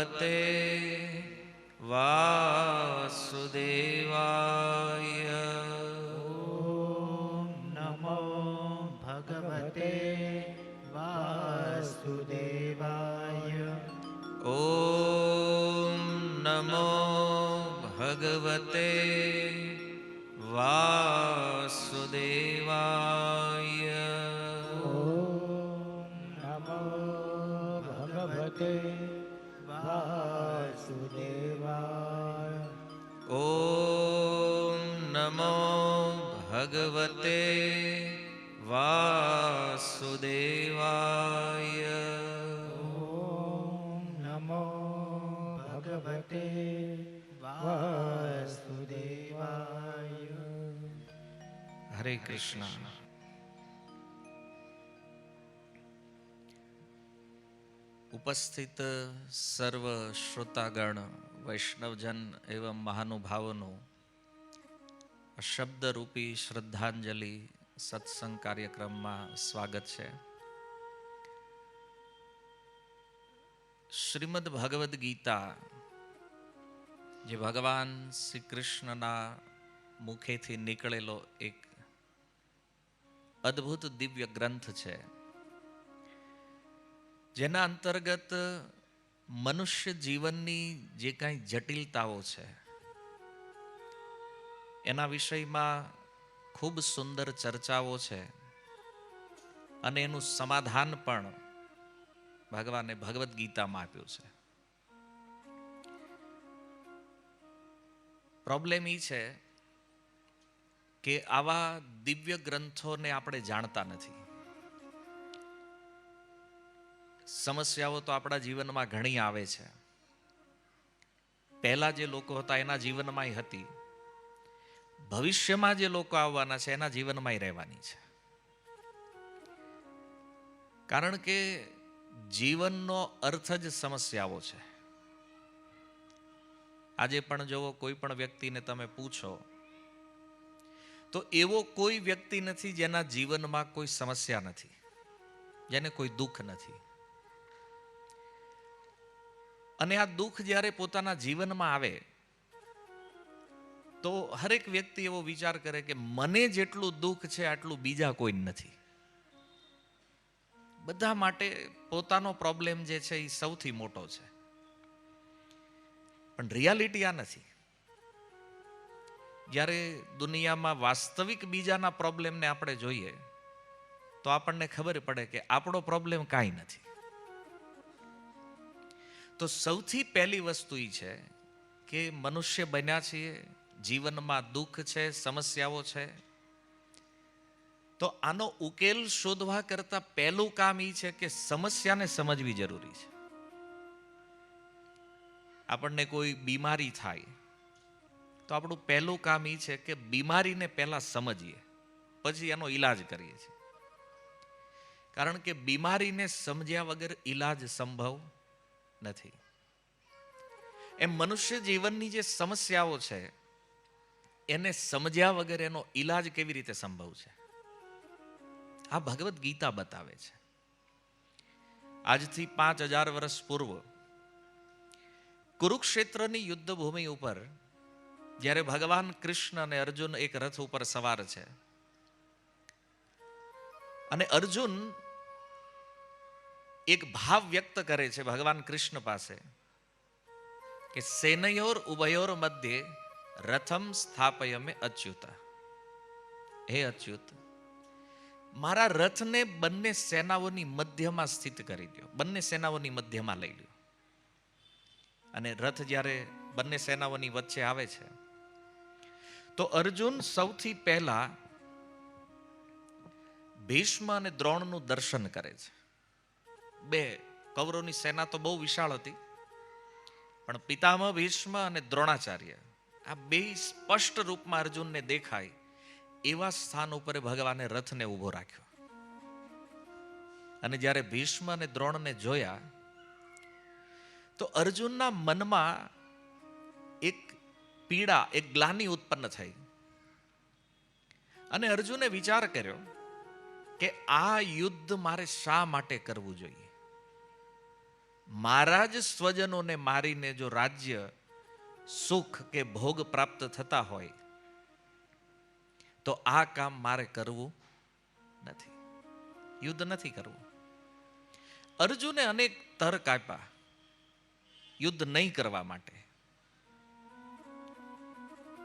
ભગવતે વાસુદેવાય. ઓમ નમો ભગવતે વાસુદેવાય. ઓમ નમો ભગવતે વાસુદેવાય. ઓમ નમો ભગવતે વાસુદેવાય. ઓમ નમો ભગવતે વાસુદેવાય. ઓમ નમો ભગવતે વાસુદેવાય. હરે કૃષ્ણ. ઉપસ્થિત સર્વ શ્રોતાગણ, વૈષ્ણવજન એવં મહાનુભાવોનું શબ્દરૂપી શ્રદ્ધાંજલિ સત્સંગ કાર્યક્રમમાં સ્વાગત છે. શ્રીમદ ભગવદ્ ગીતા, જે ભગવાન શ્રી કૃષ્ણના મુખેથી નીકળેલો એક અદ્ભુત દિવ્ય ગ્રંથ છે, જેના અંતર્ગત મનુષ્ય જીવનની જે કાંઈ જટિલતાઓ છે એના વિષયમાં ખૂબ સુંદર ચર્ચાઓ છે અને એનું સમાધાન પણ ભગવાને ભગવદ્ ગીતામાં આપ્યું છે. પ્રોબ્લેમ એ છે કે આવા દિવ્ય ગ્રંથોને આપણે જાણતા નથી. સમસ્યાઓ તો આપણા જીવનમાં ઘણી આવે છે. પહેલા જે લોકો હતા એના જીવનમાં હતી, ભવિષ્યમાં જે લોકો આવવાના છે એના જીવનમાં રહેવાની છે. કારણ કે જીવનનો અર્થ જ સમસ્યાઓ છે. આજે પણ જો કોઈ પણ વ્યક્તિને તમે પૂછો તો એવો કોઈ વ્યક્તિ નથી જેના જીવનમાં કોઈ સમસ્યા નથી, જેને કોઈ દુઃખ નથી. અને આ દુઃખ જ્યારે પોતાના જીવનમાં આવે તો હરેક વ્યક્તિ એવો વિચાર કરે કે મને જેટલું દુઃખ છે આટલું બીજા કોઈ નથી. બધા માટે પોતાનો પ્રોબ્લેમ જે છે એ સૌથી મોટો છે. પણ રિયાલિટી આ નથી. જ્યારે દુનિયામાં વાસ્તવિક બીજાના પ્રોબ્લેમને આપણે જોઈએ તો આપણને ખબર પડે કે આપણો પ્રોબ્લેમ કાંઈ નથી. તો સૌથી પહેલી વસ્તુ એ છે કે મનુષ્ય બન્યા છીએ, જીવનમાં દુઃખ છે, સમસ્યાઓ છે, તો આનો ઉકેલ શોધવા કરતા પહેલું કામ એ છે કે સમસ્યાને સમજવી જરૂરી છે. આપણને કોઈ બીમારી થાય તો આપણું પહેલું કામ એ છે કે બીમારીને પહેલા સમજીએ, પછી એનો ઈલાજ કરીએ છીએ. કારણ કે બીમારીને સમજ્યા વગર ઈલાજ સંભવ નથી. એમ મનુષ્ય જીવનની જે સમસ્યાઓ છે એને સમજ્યા વગર એનો ઈલાજ કેવી રીતે સંભવ છે, આ ભગવદ્ ગીતા બતાવે છે. આજથી 5000 વર્ષ પૂર્વ કુરુક્ષેત્રની યુદ્ધ ભૂમિ ઉપર જ્યારે ભગવાન કૃષ્ણ અને અર્જુન એક રથ ઉપર સવાર છે અને અર્જુન એક ભાવ વ્યક્ત કરે છે ભગવાન કૃષ્ણ પાસે કે સેનયોર ઉભયોર મધ્યે રથમ સ્થાપયમે અચ્યુતા. હે અચ્યુત, મારા રથને બંને સેનાઓની મધ્યમાં સ્થિત કરી દો, બંને સેનાઓની મધ્યમાં લઈ લો. અને રથ જ્યારે બંને સેનાઓની વચ્ચે આવે છે તો અર્જુન સૌથી પહેલા ભીષ્મ અને દ્રોણનું દર્શન કરે છે. બે કૌરવોની સેના તો બહુ વિશાળ હતી, પણ પિતામહ ભીષ્મ અને દ્રોણાચાર્ય આ બે સ્પષ્ટ રૂપમાં અર્જુનને દેખાય એવા સ્થાન ઉપર ભગવાને રથને ઊભો રાખ્યો. અને જ્યારે ભીષ્મ અને દ્રોણને જોયા તો અર્જુનના મનમાં એક પીડા, એક ગ્લાનિ ઉત્પન્ન થઈ. અને અર્જુને વિચાર કર્યો કે આ યુદ્ધ મારે શા માટે કરવું જોઈએ. મારા જ સ્વજનોને મારીને જો રાજ્ય સુખ કે ભોગ પ્રાપ્ત થતા હોય તો આ કામ મારે કરવું નથી, યુદ્ધ નથી કરવું. અર્જુને અનેક તર્ક આપ્યા યુદ્ધ નહીં કરવા માટે.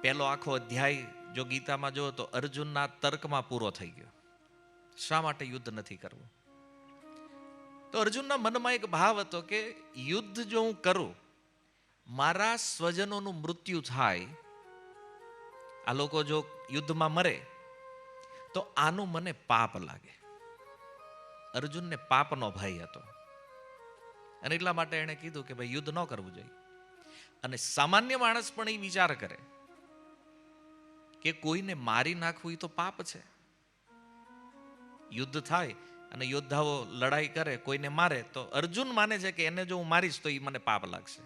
પહેલો આખો અધ્યાય જો ગીતામાં જો તો અર્જુનના તર્કમાં પૂરો થઈ ગયો, શા માટે યુદ્ધ નથી કરવું. તો અર્જુનના મનમાં એક ભાવ હતો કે યુદ્ધ જો હું કરું, મારા સ્વજનોનું મૃત્યુ થાય, આ લોકો જો યુદ્ધમાં મરે તો આનું મને પાપ લાગે. અર્જુનને પાપનો ભય હતો અને એટલા માટે એણે કીધું કે ભાઈ યુદ્ધ ન કરવું જોઈએ. અને સામાન્ય માણસ પણ એ વિચાર કરે કે કોઈને મારી નાખવું એ તો પાપ છે. યુદ્ધ થાય અને યોદ્ધાઓ લડાઈ કરે, કોઈને મારે, તો અર્જુન માને છે કે એને જો હું મારીશ તો એ મને પાપ લાગશે.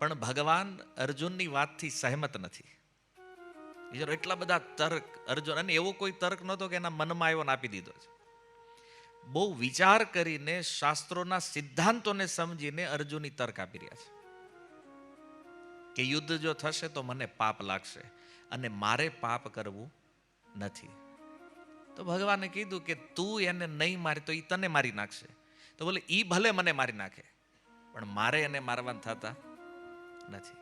પણ ભગવાન અર્જુનની વાતથી સહેમત નથી. એટલા બધા તર્ક અર્જુન, અને એવો કોઈ તર્ક નહોતો કે એના મનમાં આવ્યો ને આપી દીધો છે. બહુ વિચાર કરીને શાસ્ત્રોના સિદ્ધાંતોને સમજીને અર્જુનની તર્ક આપી રહ્યા છે કે યુદ્ધ જો થશે તો મને પાપ લાગશે અને મારે પાપ કરવું નથી. તો ભગવાને કીધું કે તું એને નહીં મારી તો એ તને મારી નાખશે. તો બોલે ઈ ભલે મને મારી નાખે પણ મારે એને મારવાના થતા નથી.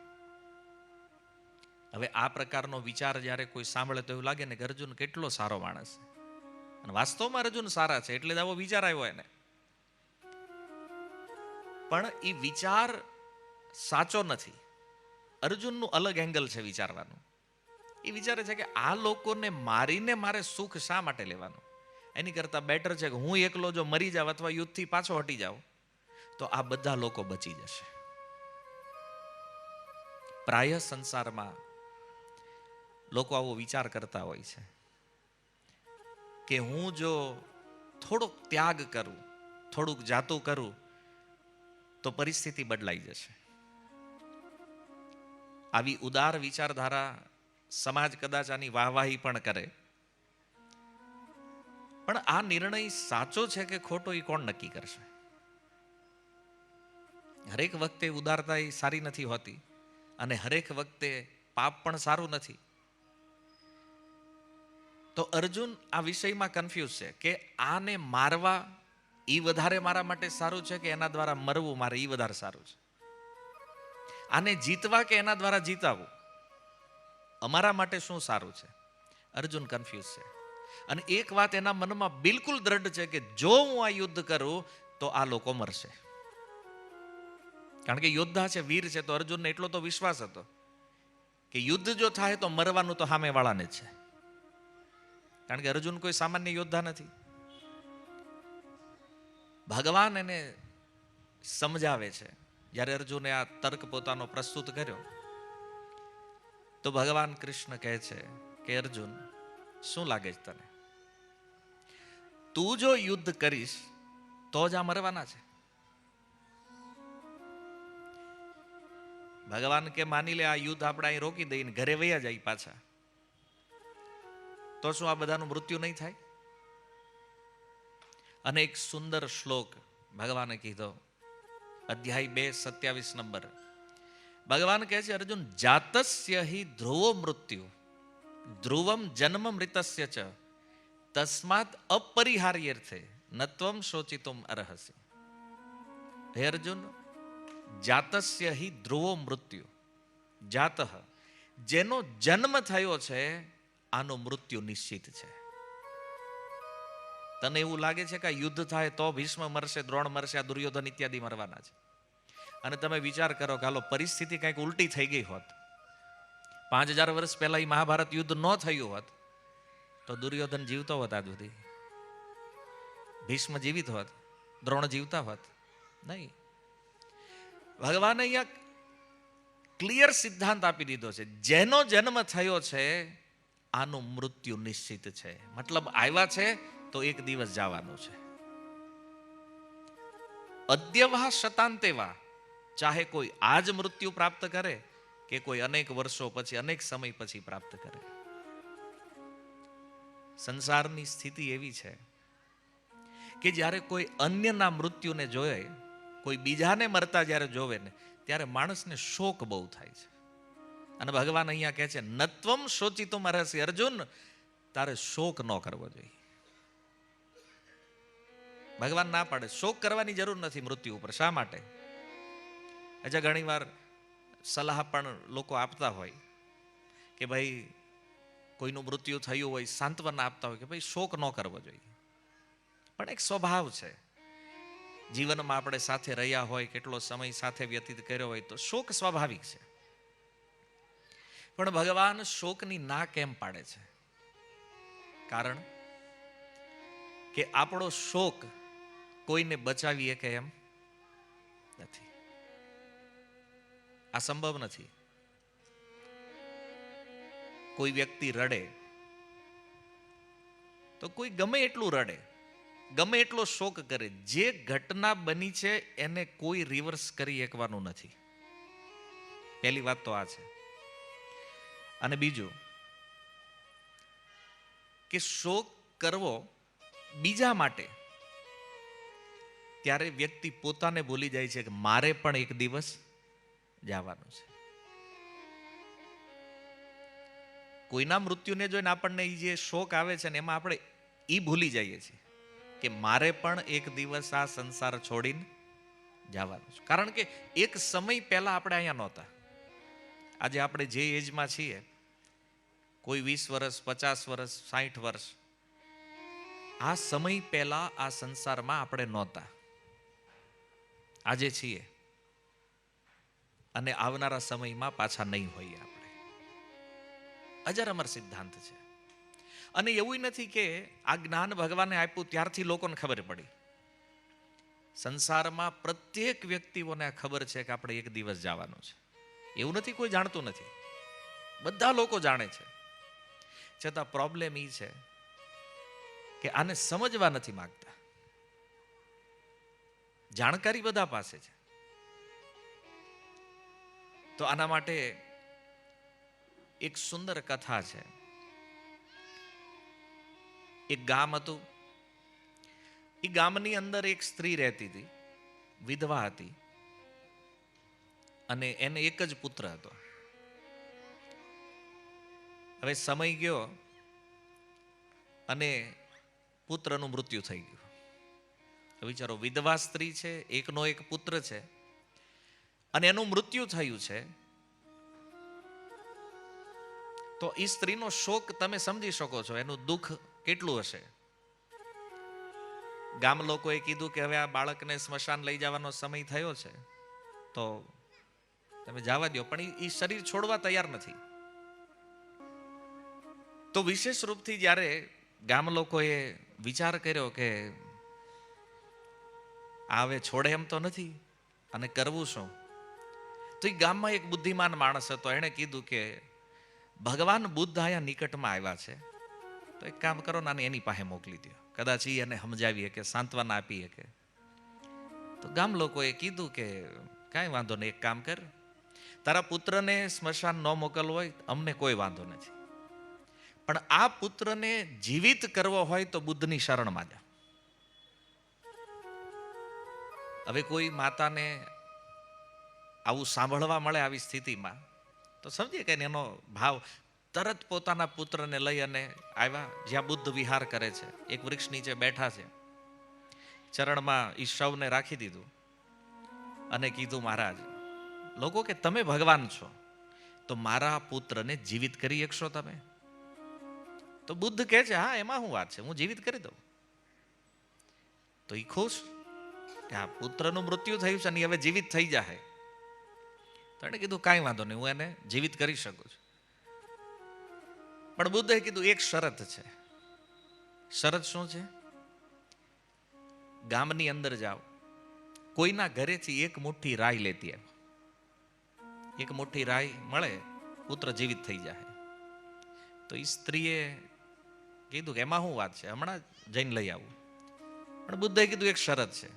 હવે આ પ્રકારનો વિચાર જ્યારે કોઈ સાંભળે તો એવું લાગે ને કે અર્જુન કેટલો સારો માણસ છે, અને વાસ્તવમાં અર્જુન સારા છે એટલે જ આવો વિચાર આવ્યો એને. પણ એ વિચાર સાચો નથી. અર્જુનનું અલગ એંગલ છે વિચારવાનું. એ વિચારે છે કે આ લોકોને મારીને મારે સુખ શા માટે લેવાનું. એની કરતાં બેટર છે કે હું એકલો જો મરી જાવ અથવા યુદ્ધથી પાછો હટી જાવ તો આ બધા લોકો બચી જશે. પ્રાય સંસારમાં લોકો આવો વિચાર કરતા હોય છે કે હું જો થોડોક ત્યાગ કરું, થોડુંક જાતું કરું તો પરિસ્થિતિ બદલાઈ જશે. આવી ઉદાર વિચારધારા સમાજ કદાચ આની વાહવાહી પણ કરે, પણ આ નિર્ણય સાચો છે કે ખોટો એ કોણ નક્કી કરશે. હરેક વખતે ઉદારતા એ સારી નથી હોતી અને હરેક વખતે પાપ પણ સારું નથી. તો અર્જુન આ વિષયમાં કન્ફ્યુઝ છે કે આને મારવા એ વધારે મારા માટે સારું છે કે એના દ્વારા મરવું મારે એ વધારે સારું છે. આને જીતવા કે એના દ્વારા જીતાવું અમારા માટે શું સારું છે. અર્જુન કન્ફ્યુઝ છે. અને એક વાત એના મનમાં બિલકુલ દ્રઢ છે કે જો હું આ યુદ્ધ કરું તો આ લોકો મરશે. કારણ કે યોદ્ધા છે, વીર છે, તો અર્જુનને એટલો તો વિશ્વાસ હતો કે યુદ્ધ જો થાય તો મરવાનું તો સામેવાળાને જ છે. કારણ કે અર્જુન કોઈ સામાન્ય યોદ્ધા નથી. ભગવાન એને સમજાવે છે. જ્યારે અર્જુને આ તર્ક પોતાનો પ્રસ્તુત કર્યો તો ભગવાન કૃષ્ણ કહે છે કે અર્જુન, શું લાગે છે તને? તું જો યુદ્ધ કરીશ તો જ આ મરવાના છે. ભગવાન કે માની લે આ યુદ્ધ આપણે અહીં રોકી દઈને ઘરે વયા જાય પાછા, તો શું આ બધાનું મૃત્યુ નહીં થાય? અને એક સુંદર શ્લોક ભગવાને કીધો, અધ્યાય 2, 27 નંબર. ભગવાન કહે છે અર્જુન, જાતસ્ય હિ ધ્રુવો મૃત્યુ ધ્રુવમ જન્મ મૃતસ્ય ચ તસ્માત અપરિહાર્યર્થે નત્વમ શોચિતુમ અર્હસી. હે અર્જુન, જાતસ્ય હિ ધ્રુવો મૃત્યુ, જાતઃ જેનો જન્મ થયો છે આનું મૃત્યુ નિશ્ચિત છે. તને એવું લાગે છે કે યુદ્ધ થાય તો ભીષ્મ મરશે, દ્રોણ મરશે, આ દુર્યોધન ઇત્યાદિ મરવાના છે. અને તમે વિચાર કરો કે હાલો પરિસ્થિતિ કંઈક ઉલટી થઈ ગઈ હોત, 5000 વર્ષ પહેલા એ મહાભારત યુદ્ધ ન થયું હોત તો દુર્યોધન જીવતો હોત આજ સુધી, ભીષ્મ જીવિત હોત, દ્રોણ જીવતા હોત નહીં. ભગવાને અહીંયા ક્લિયર સિદ્ધાંત આપી દીધો છે, જેનો જન્મ થયો છે આનું મૃત્યુ નિશ્ચિત છે. મતલબ આવ્યા છે તો એક દિવસ જવાનું છે. અદ્યવા શતાંતેવા, ચાહે કોઈ આજ મૃત્યુ પ્રાપ્ત કરે કે કોઈ અનેક વર્ષો પછી, અનેક સમય પછી પ્રાપ્ત કરે. સંસારની સ્થિતિ એવી છે કે જ્યારે કોઈ અન્યના મૃત્યુને જોયે, કોઈ બીજાને મરતા જ્યારે જોવે ને ત્યારે માણસને શોક બહુ થાય છે. અને ભગવાન અહીંયા કહે છે નત્વમ શોચિતુમ અર્હસી, અર્જુન તારે શોક ન કરવો જોઈએ. ભગવાન ના પાડે, શોક કરવાની જરૂર નથી મૃત્યુ ઉપર. શા માટે? અચ્છા, ઘણી વાર સલાહ પણ લોકો આપતા હોય કે ભાઈ કોઈનું મૃત્યુ થયું હોય, સાંત્વના આપતા હોય કે ભાઈ શોક ન કરવો જોઈએ. પણ એક સ્વભાવ છે, જીવનમાં આપણે સાથે રહ્યા હોય, કેટલો સમય સાથે વ્યતીત કર્યો હોય તો શોક સ્વાભાવિક છે. પણ ભગવાન શોકની ના કેમ પાડે છે? કારણ કે આપણો શોક કોઈને બચાવીએ કે એમ નથી. આ સંભવ નથી. કોઈ વ્યક્તિ રડે તો કોઈ ગમે એટલું રડે, ગમે એટલો શોક કરે, જે ઘટના બની છે એને કોઈ રિવર્સ કરી શકવાનું નથી. પહેલી વાત તો આ છે. અને બીજું કે શોક કરવો બીજા માટે, ત્યારે વ્યક્તિ પોતાને ભૂલી જાય છે કે મારે પણ એક દિવસ જવાનું છે. કોઈના મૃત્યુને જોઈને આપણને જે શોક આવે છે ને એમાં આપણે એ ભૂલી જઈએ છીએ કે મારે પણ એક દિવસ આ સંસાર છોડીને જવાનું છે. કારણ કે એક સમય પહેલા આપણે અહીંયા નહોતા. આજે આપણે જે એજમાં છીએ, કોઈ 20 વર્ષ, 50 વર્ષ, 60 વર્ષ, આ સમય પહેલા આ સંસારમાં આપણે નહોતા. આજે છીએ અને આવનારા સમયમાં પાછા નહીં હોઈએ. આપણે અજર અમર સિદ્ધાંત છે. અને એવું નથી કે આ જ્ઞાન ભગવાને આપ્યું ત્યારથી લોકોને ખબર પડી. સંસારમાં પ્રત્યેક વ્યક્તિઓને ખબર છે કે આપણે એક દિવસ જવાનું છે. એવું નથી કોઈ જાણતું નથી, બધા લોકો જાણે છે. છતાં પ્રોબ્લેમ એ છે કે આને સમજવા નથી માંગતા. જાણકારી બધા પાસે છે. તો આના માટે એક સુંદર કથા છે. એક ગામ હતું. એ ગામની અંદર એક સ્ત્રી રહેતી હતી, વિધવા હતી, અને એને એક જ પુત્ર હતો. હવે સમય ગયો અને પુત્રનું મૃત્યુ થઈ ગયું. વિચારો, વિધવા સ્ત્રી છે, એકનો એક પુત્ર છે, અને એનું મૃત્યુ થયું છે. તો એ સ્ત્રીનો શોક તમે સમજી શકો છો, એનું દુઃખ કેટલું હશે. ગામ લોકોએ કીધું કે હવે આ બાળકને સ્મશાન લઈ જવાનો સમય થયો છે તો તમે જવા દો, પણ એ શરીર છોડવા તૈયાર નથી. તો વિશેષ રૂપથી જ્યારે ગામ લોકોએ વિચાર કર્યો કે આ હવે છોડે એમ તો નથી, અને કરવું શું, તો એ ગામમાં એક બુદ્ધિમાન માણસ હતો. એણે કીધું કે ભગવાન બુદ્ધ અહીંયા નિકટમાં આવ્યા છે, તો એક કામ કરો ને એની પાસે મોકલી દો, કદાચ એ એને સમજાવીએ કે સાંત્વના આપીએ કે. તો ગામ લોકોએ કીધું કે કાંઈ વાંધો નહીં, એક કામ કર, તારા પુત્રને સ્મશાન ન મોકલવો હોય અમને કોઈ વાંધો નથી, પણ આ પુત્રને જીવિત કરવો હોય તો બુદ્ધની શરણમાં જા. હવે કોઈ માતાને આવું સાંભળવા મળે આવી સ્થિતિમાં તો સમજીએ કે એનો ભાવ. તરત પોતાના પુત્રને લઈ અને આવ્યા જ્યાં બુદ્ધ વિહાર કરે છે. એક વૃક્ષ નીચે બેઠા છે, ચરણમાં ઈ શવને રાખી દીધું અને કીધું, મહારાજ, લોકો કે તમે ભગવાન છો તો મારા પુત્રને જીવિત કરી શકશો તમે? તો બુદ્ધ કહે છે, હા, એમાં શું વાત છે, હું જીવિત કરી દઉં. તો એ ખુશ કે આ પુત્રનું મૃત્યુ થયું છે ને હવે જીવિત થઈ જાય. તો એને કીધું કાંઈ વાંધો નહીં, હું એને જીવિત કરી શકું છું. પણ બુદ્ધે કીધું એક શરત છે. શરત શું છે? ગામની અંદર જાઓ, કોઈના ઘરેથી એક મુઠ્ઠી રાઈ લેતી આવો. એક મુઠ્ઠી રાઈ મળે, પુત્ર જીવિત થઈ જાય. તો એ સ્ત્રીએ કીધું કે એમાં શું વાત છે, હમણાં જઈને લઈ આવું. પણ બુદ્ધે કીધું એક શરત છે,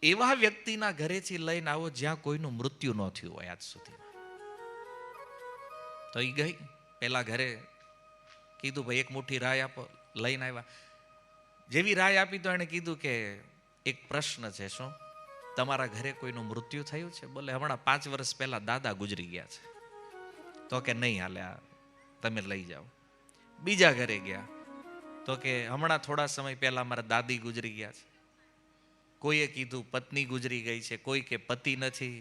એવા વ્યક્તિના ઘરેથી લઈને આવો જ્યાં કોઈનું મૃત્યુ ન થયું હોય આજ સુધીમાં. તો એ ગઈ પેલા ઘરે, કીધું ભાઈ એક મુઠ્ઠી રાઈ આપો, લઈને આવ્યા. જેવી રાય આપી તો એણે કીધું કે એક પ્રશ્ન છે, શું તમારા ઘરે કોઈનું મૃત્યુ થયું છે? બોલે હમણાં 5 વર્ષ પહેલા દાદા ગુજરી ગયા છે. તો કે નહીં હાલે, આ તમે લઈ જાઓ. બીજા ઘરે ગયા તો કે હમણાં થોડા સમય પહેલા મારા દાદી ગુજરી ગયા છે. કોઈએ કીધું પત્ની ગુજરી ગઈ છે, કોઈ કે પતિ નથી,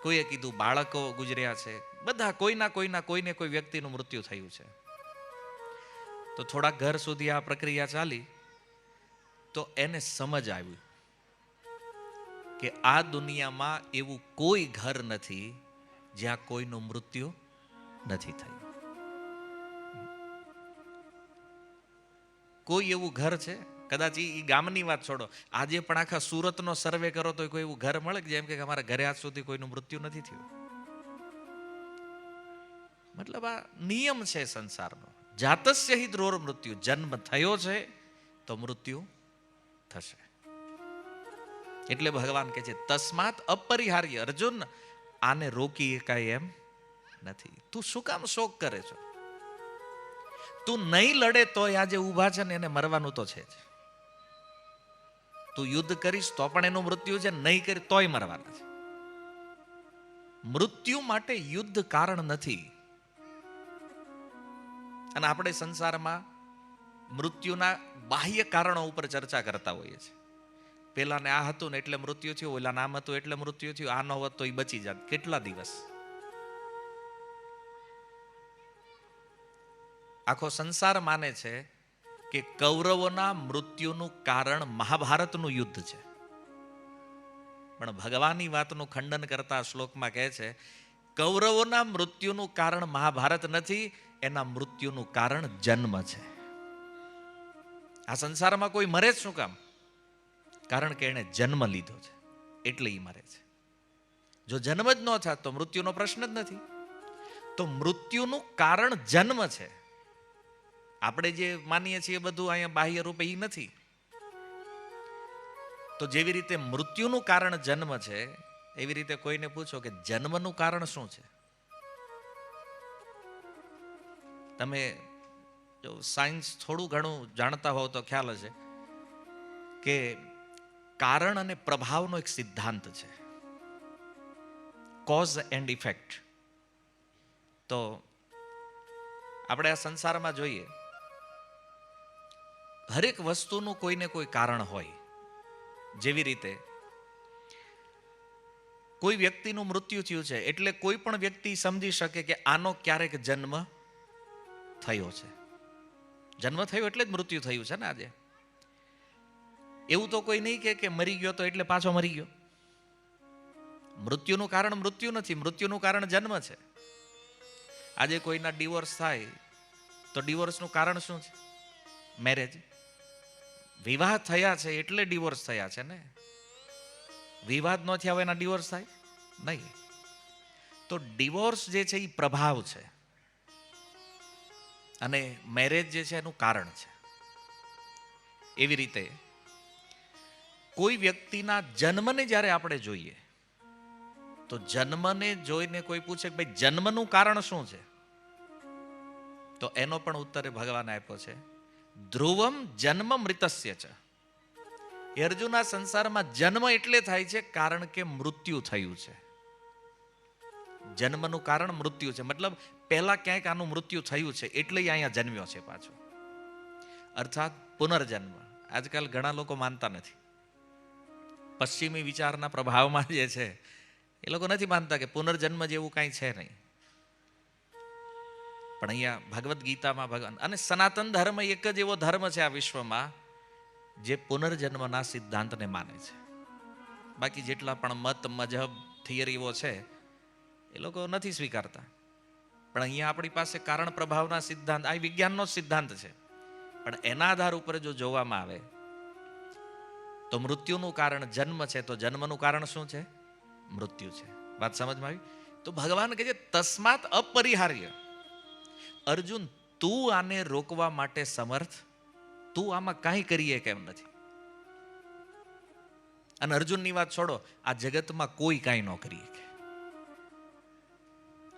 કોઈએ કીધું બાળકો ગુજર્યા છે. બધા કોઈને કોઈ વ્યક્તિનું મૃત્યુ થયું છે. તો થોડા ઘર સુધી આ પ્રક્રિયા ચાલી તો એને સમજ આવી કે આ દુનિયામાં એવું કોઈ ઘર નથી જ્યાં કોઈનું મૃત્યુ નથી થયું. કોઈ એવું ઘર છે? કદાચ એ ગામની વાત છોડો, આજે પણ આખા સુરતનો સર્વે કરો તો કોઈ એવું ઘર મળે જેમ કે અમારા ઘરે આજ સુધી કોઈનું મૃત્યુ નથી થયું. મતલબ આ નિયમ છે સંસારનો. જાતસ્ય હિ ધ્રુવ મૃત્યુ. જન્મ થયો છે તો મૃત્યુ થશે. એટલે ભગવાન કહે છે તસ્માત અપરિહાર્ય. અર્જુન, આને રોકી એકાય એમ નથી. તું શું કામ શોક કરે છો? તું નહીં લડે તો આજે ઊભા છે ને એને મરવાનું તો છે જ. તું યુદ્ધ કરીશ તો પણ એનું મૃત્યુ છે, નહીં કરી તોય મરવાના છે. મૃત્યુ માટે યુદ્ધ કારણ નથી. અને આપણે સંસારમાં મૃત્યુના બાહ્ય કારણો ઉપર ચર્ચા કરતા હોઈએ છીએ. પેલાને આ હતું ને એટલે મૃત્યુ થયું, ઓલા નામ હતું એટલે મૃત્યુ થયું, આ ન હોત તો એ બચી જાત. કેટલા દિવસ? આખો સંસાર માને છે કે કૌરવોના મૃત્યુનું કારણ મહાભારતનું યુદ્ધ છે. પણ ભગવાનની વાતનું ખંડન કરતા શ્લોકમાં કહે છે કૌરવોના મૃત્યુનું કારણ મહાભારત નથી, એના મૃત્યુનું કારણ જન્મ છે. આ સંસારમાં કોઈ મરે જ શું કામ? કારણ કે એને જન્મ લીધો છે એટલે એ મરે છે. જો જન્મ જ ન થાત તો મૃત્યુનો પ્રશ્ન જ નથી. તો મૃત્યુનું કારણ જન્મ છે. આપણે જે માનીએ છીએ બધું અહીંયા બાહ્ય રૂપે એ નથી. તો જેવી રીતે મૃત્યુનું કારણ જન્મ છે, એવી રીતે કોઈને પૂછો કે જન્મનું કારણ શું છે? તમે જો સાયન્સ થોડું ઘણું જાણતા હોવ તો ખ્યાલ હશે કે કારણ અને પ્રભાવનો એક સિદ્ધાંત છે, કોઝ એન્ડ ઇફેક્ટ. તો આપણે આ સંસારમાં જોઈએ હરેક વસ્તુનું કોઈને કોઈ કારણ હોય. જેવી રીતે કોઈ વ્યક્તિનું મૃત્યુ થયું છે એટલે કોઈ પણ વ્યક્તિ સમજી શકે કે આનો ક્યારેક જન્મ થયો છે. જન્મ થયો એટલે જ મૃત્યુ થયું છે ને આજે. એવું તો કોઈ નહીં કે મરી ગયો તો એટલે પાછો મરી ગયો. મૃત્યુનું કારણ મૃત્યુ નથી, મૃત્યુનું કારણ જન્મ છે. આજે કોઈના ડિવોર્સ થાય તો ડિવોર્સનું કારણ શું છે? મેરેજ. વિવાહ થયા છે એટલે ડિવોર્સ થયા છે ને. વિવાદ ન થયા હોય એના ડિવોર્સ થાય નહીં. તો ડિવોર્સ જે છે એ પ્રભાવ છે અને મેરેજ જે છે એનું કારણ છે. એવી રીતે કોઈ વ્યક્તિના જન્મને જ્યારે આપણે જોઈએ તો જન્મને જોઈને કોઈ પૂછે કે ભાઈ જન્મનું કારણ શું છે? તો એનો પણ ઉત્તર ભગવાને આપ્યો છે ધ્રુવમ જન્મ મૃતસ્ય છે. એ અર્જુનના સંસારમાં જન્મ એટલે થાય છે કારણ કે મૃત્યુ થયું છે. જન્મનું કારણ મૃત્યુ છે. મતલબ પહેલા ક્યાંક આનું મૃત્યુ થયું છે એટલે અહીંયા જન્મ્યો છે પાછો. અર્થાત પુનર્જન્મ. આજકાલ ઘણા લોકો માનતા નથી. પશ્ચિમી વિચારના પ્રભાવમાં જે છે એ લોકો નથી માનતા કે પુનર્જન્મ જેવું કાંઈ છે નહીં. પણ અહીંયા ભગવદ્ ગીતામાં ભગવાન અને સનાતન ધર્મ એક જ એવો ધર્મ છે આ વિશ્વમાં જે પુનર્જન્મના સિદ્ધાંતને માને છે. બાકી જેટલા પણ મત મજહબ થિયરીઓ છે એ લોકો નથી સ્વીકારતા. પણ અહીંયા આપણી પાસે કારણ પ્રભાવના સિદ્ધાંત, આ વિજ્ઞાનનો સિદ્ધાંત છે. પણ એના આધાર ઉપર જો જોવામાં આવે તો મૃત્યુનું કારણ જન્મ છે, તો જન્મનું કારણ શું છે? મૃત્યુ છે. વાત સમજમાં આવી? તો ભગવાન કહે છે તસ્માત અપરિહાર્ય. અર્જુન, તું આને રોકવા માટે સમર્થ? તું આમાં કાંઈ કરીએ કેમ નથી? અને અર્જુનની વાત છોડો, આ જગતમાં કોઈ કાંઈ ન કરીએ કે.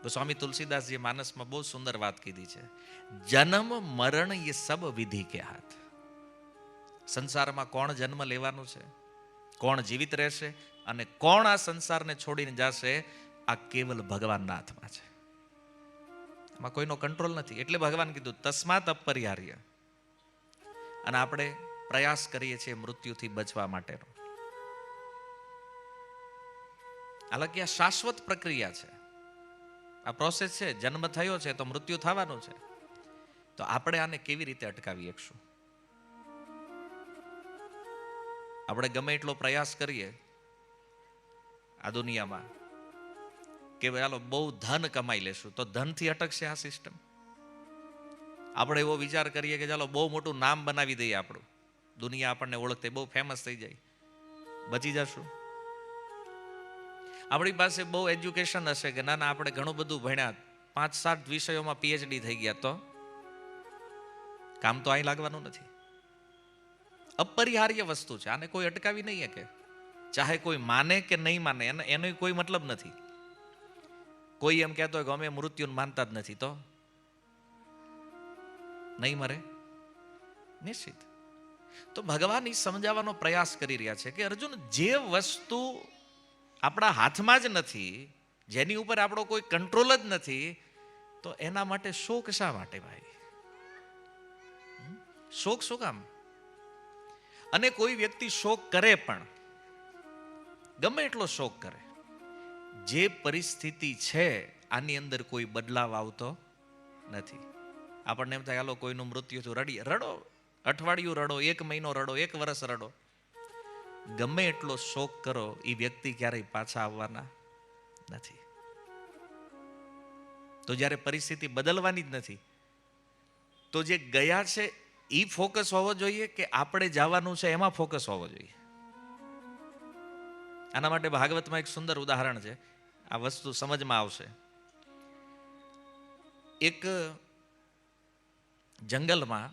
તો સ્વામી તુલસીદાસજી માનસમાં બહુ સુંદર વાત કીધી છે, જન્મ મરણ ये सब विधि के हाथ. સંસારમાં કોણ જન્મ લેવાનું છે, કોણ જીવિત રહેશે અને કોણ આ સંસારને છોડીને જશે, આ કેવલ ભગવાનના હાથમાં છે. એમાં કોઈનો કંટ્રોલ નથી. એટલે ભગવાન કીધું તસ્માત અપરિહાર્ય. અને આપણે પ્રયાસ કરીએ છીએ મૃત્યુથી બચવા માટેનો. હાલાકી આ શાશ્વત પ્રક્રિયા છે, આ પ્રોસેસ છે. જન્મ થયો છે તો મૃત્યુ થવાનું છે. તો આપણે આને કેવી રીતે અટકાવી શકશું? આપણે ગમે એટલો પ્રયાસ કરીએ આ દુનિયામાં કે ચાલો બહુ ધન કમાઈ લેશું, તો ધનથી અટકશે આ સિસ્ટમ? આપણે એવો વિચાર કરીએ કે ચાલો બહુ મોટું નામ બનાવી દઈએ, આપણું દુનિયા આપણને ઓળખતે બહુ ફેમસ થઈ જાય, બચી જશું? આપણી પાસે બહુ એજ્યુકેશન હશે કે ના આપણે ઘણું બધું ભણ્યા, 5-7 વિષયોમાં PhD થઈ ગયા, તો કામ તો અહીં લાગવાનું નથી. અપરિહાર્ય વસ્તુ છે, આને કોઈ અટકાવી નહીં શકે. ચાહે કોઈ માને કે નહીં માને, એનો કોઈ મતલબ નથી. કોઈ એમ કહેતો હોય કે અમે મૃત્યુને માનતા જ નથી, તો નહીં મરે નિશ્ચિત. તો ભગવાન એ સમજાવવાનો પ્રયાસ કરી રહ્યા છે કે અર્જુન, જે વસ્તુ આપણા હાથમાં જ નથી, જેની ઉપર આપણો કોઈ કંટ્રોલ જ નથી, તો એના માટે શોક શા માટે ભાઈ? શોક શું કામ? અને કોઈ વ્યક્તિ શોક કરે પણ ગમે એટલો શોક કરે, જે પરિસ્થિતિ છે આની અંદર કોઈ બદલાવ આવતો નથી. આપણને એમ થાય હાલો કોઈનું મૃત્યુ થયું, રડો, અઠવાડિયું રડો, 1 મહિનો રડો, 1 વર્ષ રડો, ગમે એટલો શોક કરો, એ વ્યક્તિ ક્યારેય પાછા આવવાના નથી. તો જ્યારે પરિસ્થિતિ બદલવાની જ નથી, તો જે ગયા છે એ ફોકસ હોવો જોઈએ કે આપણે જવાનું છે એમાં ફોકસ હોવો જોઈએ? આના માટે ભાગવતમાં એક સુંદર ઉદાહરણ છે, આ વસ્તુ સમજમાં આવશે. એક જંગલમાં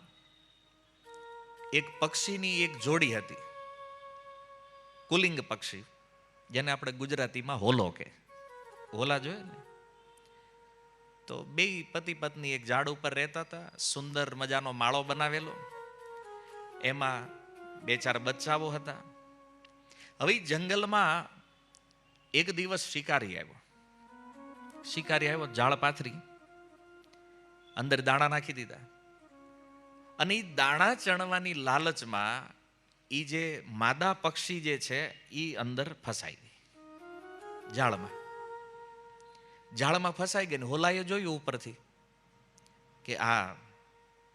એક પક્ષીની એક જોડી હતી, કુલિંગ પક્ષી, જેને આપણે ગુજરાતીમાં હોલો કે હોલા જોઈએ ને. તો 2 પતિ પત્ની એક ઝાડ ઉપર રહેતા હતા, સુંદર મજાનો માળો બનાવેલો, એમાં 2-4 બચ્ચાઓ હતા. હવે જંગલમાં એક દિવસ શિકારી આવ્યો, ઝાડ પાથરી અંદર દાણા નાખી દીધા, અને એ દાણા ચણવાની લાલચમાં એ જે માદા પક્ષી જે છે એ અંદર ફસાઈ ગઈ, ઝાડમાં ફસાઈ ગઈ. હોલાએ જોયું ઉપરથી કે આ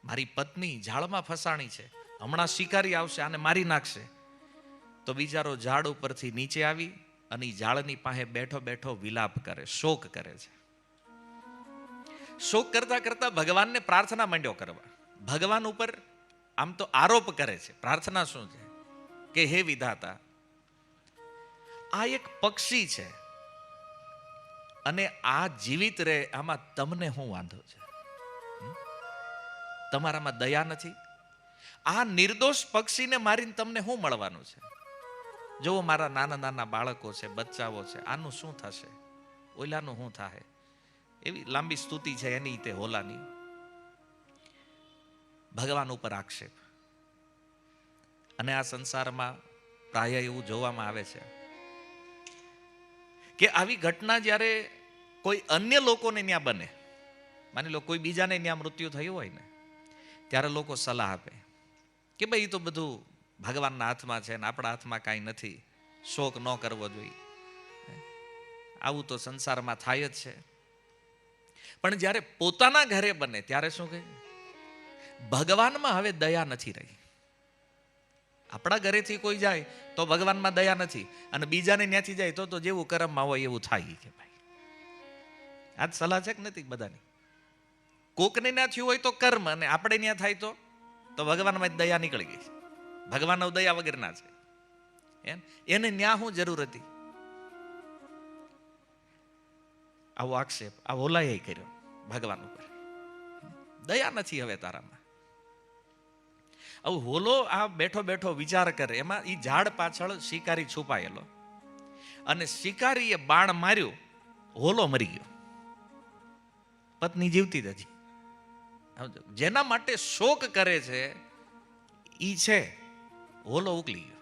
મારી પત્ની ઝાડમાં ફસાણી છે, હમણાં શિકારી આવશે, આને મારી નાખશે. તો બિચારો ઝાડ ઉપરથી નીચે આવી અને ઝાડની પાસે બેઠો બેઠો વિલાપ કરે, શોક કરે છે. શોક કરતા કરતા ભગવાનને પ્રાર્થના માંડ્યો કરવા. ભગવાન ઉપર આમ તો આરોપ કરે છે, પ્રાર્થના શું છે કે હે વિધાતા, આ એક પક્ષી છે અને આ જીવિત રહે, આમાં તમને શું વાંધો છે? તમારામાં દયા નથી? આ નિર્દોષ પક્ષીને મારીને તમને શું મળવાનું છે? જો મારા નાના નાના બાળકો છે, બચ્ચાઓ છે, આનું શું થશે? ઓલાનું શું થાય? એવી લાંબી સ્તુતિ છે એની તે હોલાની. ભગવાન ઉપર આક્ષેપ. અને આ સંસારમાં પ્રાય એવું જોવામાં આવે છે કે આવી ઘટના જ્યારે કોઈ અન્ય લોકોને ત્યાં બને, માની લો કોઈ બીજાને ત્યાં મૃત્યુ થયું હોય ને, ત્યારે લોકો સલાહ આપે કે ભાઈ એ તો બધું ભગવાનના હાથમાં છે ને આપણા હાથમાં કાંઈ નથી, શોક ન કરવો જોઈએ. આવું તો સંસારમાં થાય જ છે. પણ જ્યારે પોતાના ઘરે બને ત્યારે શું કહે? ભગવાનમાં હવે દયા નથી રહી. આપણા ઘરેથી કોઈ જાય તો ભગવાનમાં દયા નથી, અને બીજાને ત્યાંથી જાય તો જેવું કર્મમાં હોય એવું થાય. કે ભાઈ આ સલાહ છે કે નથી બધાની? કોકને ત્યાં થયું હોય તો કર્મ, અને આપણે ત્યાં થાય તો ભગવાનમાં દયા નીકળી ગઈ. ભગવાન દયા વગરના છે. એને ન્યા શું જરૂર હતી? આવો આક્ષેપ આ ઓલાએ કર્યો ભગવાન ઉપર. દયા નથી હવે તારામાં. હવે હોલો આ બેઠો બેઠો વિચાર કરે, એમાં એ ઝાડ પાછળ શિકારી છુપાયેલો, અને શિકારીએ બાણ માર્યું, હોલો મરી ગયો, પત્ની જીવતી જ હજી. જેના માટે શોક કરે છે ઈ છે હોલો ઉકલી ગયો.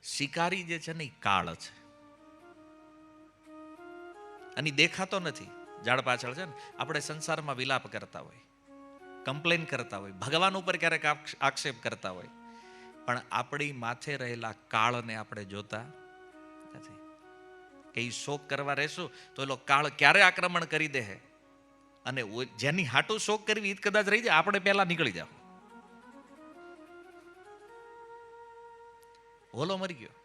શિકારી જે છે ને એ કાળ છે, અને ઈ દેખાતો નથી. ઝાડ પાછળ છે ને, આપણે સંસારમાં વિલાપ કરતા હોય, કમ્પ્લેન કરતા હોય, ભગવાન ઉપર ક્યારેક આક્ષેપ કરતા હોય, પણ આપણી માથે રહેલા કાળને આપણે જોતા નથી. કે ઈ શોક કરવા રહેશું તો એલો કાળ ક્યારે આક્રમણ કરી દે, અને જેની હાટું શોક કરવી ઈ કદાચ રહી જાય, આપણે પહેલા નીકળી જાવ. હોલો મરી ગયો.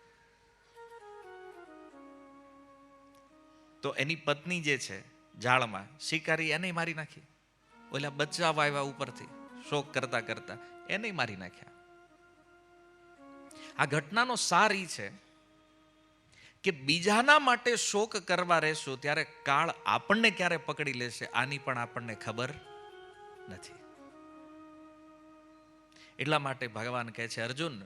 તો એની પત્ની જે છે ઝાડમાં, શિકારી એને મારી નાખી. ઓલા બચાવ આવ્યા ઉપરથી શોક કરતા કરતા, એને મારી નાખ્યા. આ ઘટનાનો સાર ઈ છે કે બીજાના માટે શોક કરવા રહેશું ત્યારે કાળ આપણને ક્યારે પકડી લેશે આની પણ આપણને ખબર નથી. એટલા માટે ભગવાન કહે છે, અર્જુન,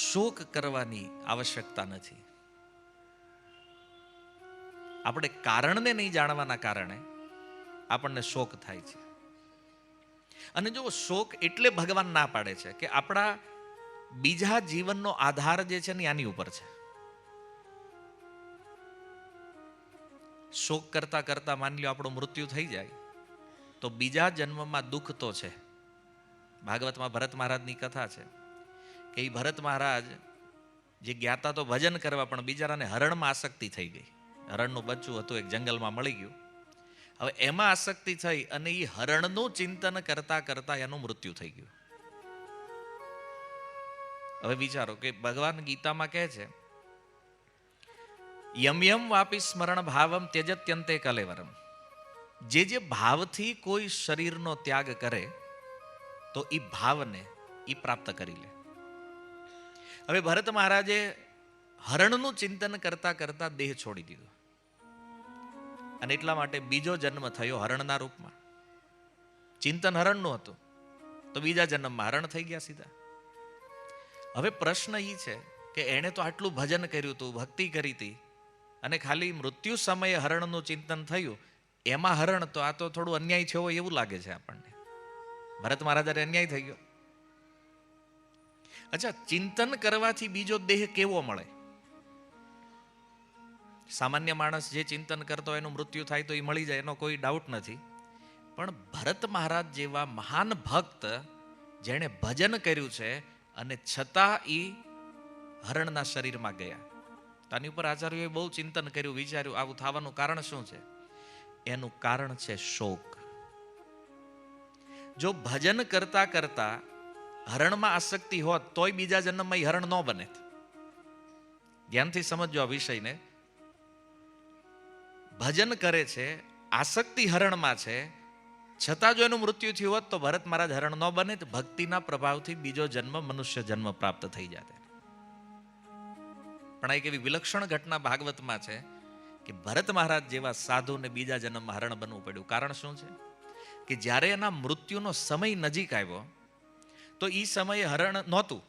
શોક કરવાની આવશ્યકતા નથી. આપણે કારણને નહીં જાણવાના કારણે આપણને શોક થાય છે. અને જો શોક એટલે ભગવાન ના પાડે છે કે આપણા બીજા જીવનનો આધાર જે છે ને આની ઉપર છે. શોક કરતા કરતા માની લો આપણું મૃત્યુ થઈ જાય તો બીજા જન્મમાં દુઃખ તો છે. ભાગવતમાં ભરત મહારાજની કથા છે કે એ ભરત મહારાજ જે જ્ઞાતા તો ભજન કરવા, પણ બિચારાને હરણમાં આસક્તિ થઈ ગઈ. હરણનું બચ્ચું હતું, એક જંગલમાં મળી ગયું. હવે એમાં આસક્તિ થઈ અને એ હરણનું ચિંતન કરતા કરતા એનું મૃત્યુ થઈ ગયું. હવે વિચારો કે ભગવાન ગીતામાં કહે છે, યમ યમ વાપી સ્મરણ ભાવમ ત્યજત્યંતે કલેવરમ. જે ભાવથી કોઈ શરીરનો ત્યાગ કરે તો એ ભાવને એ પ્રાપ્ત કરી લે. હવે ભરત મહારાજે હરણનું ચિંતન કરતા કરતા દેહ છોડી દીધો, અને એટલા માટે બીજો જન્મ થયો હરણના રૂપમાં. ચિંતન હરણનું હતું તો બીજા જન્મમાં હરણ થઈ ગયા સીધા. હવે પ્રશ્ન એ છે કે એણે તો આટલું ભજન કર્યું હતું, ભક્તિ કરી હતી, અને ખાલી મૃત્યુ સમયે હરણનું ચિંતન થયું, એમાં હરણ તો આ તો થોડું અન્યાય થયો હોય એવું લાગે છે આપણને. ભરત મહારાજાને અન્યાય થઈ ગયો. અચ્છા, ચિંતન કરવાથી બીજો દેહ કેવો મળે? સામાન્ય માણસ જે ચિંતન કરતો એનું મૃત્યુ થાય તો એ મળી જાય, એનો કોઈ ડાઉટ નથી. પણ ભરત મહારાજ જેવા મહાન ભક્ત જેણે ભજન કર્યું છે અને છતાં એ હરણના શરીરમાં ગયા, આની ઉપર આચાર્યોએ બહુ ચિંતન કર્યું, વિચાર્યું આવું થવાનું કારણ શું છે? એનું કારણ છે શોક. જો ભજન કરતા કરતા હરણમાં આસક્તિ હોત તોય બીજા જન્મમાં એ હરણ ન બને. ધ્યાનથી સમજો આ વિષયને. ભજન કરે છે, આસક્તિ હરણમાં છે, છતાં જો એનું મૃત્યુ થયું હોત તો ભરત મહારાજ હરણ ન બને. ભક્તિના પ્રભાવથી બીજો જન્મ મનુષ્ય જન્મ પ્રાપ્ત થઈ જાય. પણ એક એવી વિલક્ષણ ઘટના ભાગવતમાં છે કે ભરત મહારાજ જેવા સાધુને બીજા જન્મમાં હરણ બનવું પડ્યું. કારણ શું છે કે જ્યારે એના મૃત્યુનો સમય નજીક આવ્યો તો એ સમયે હરણ નહોતું.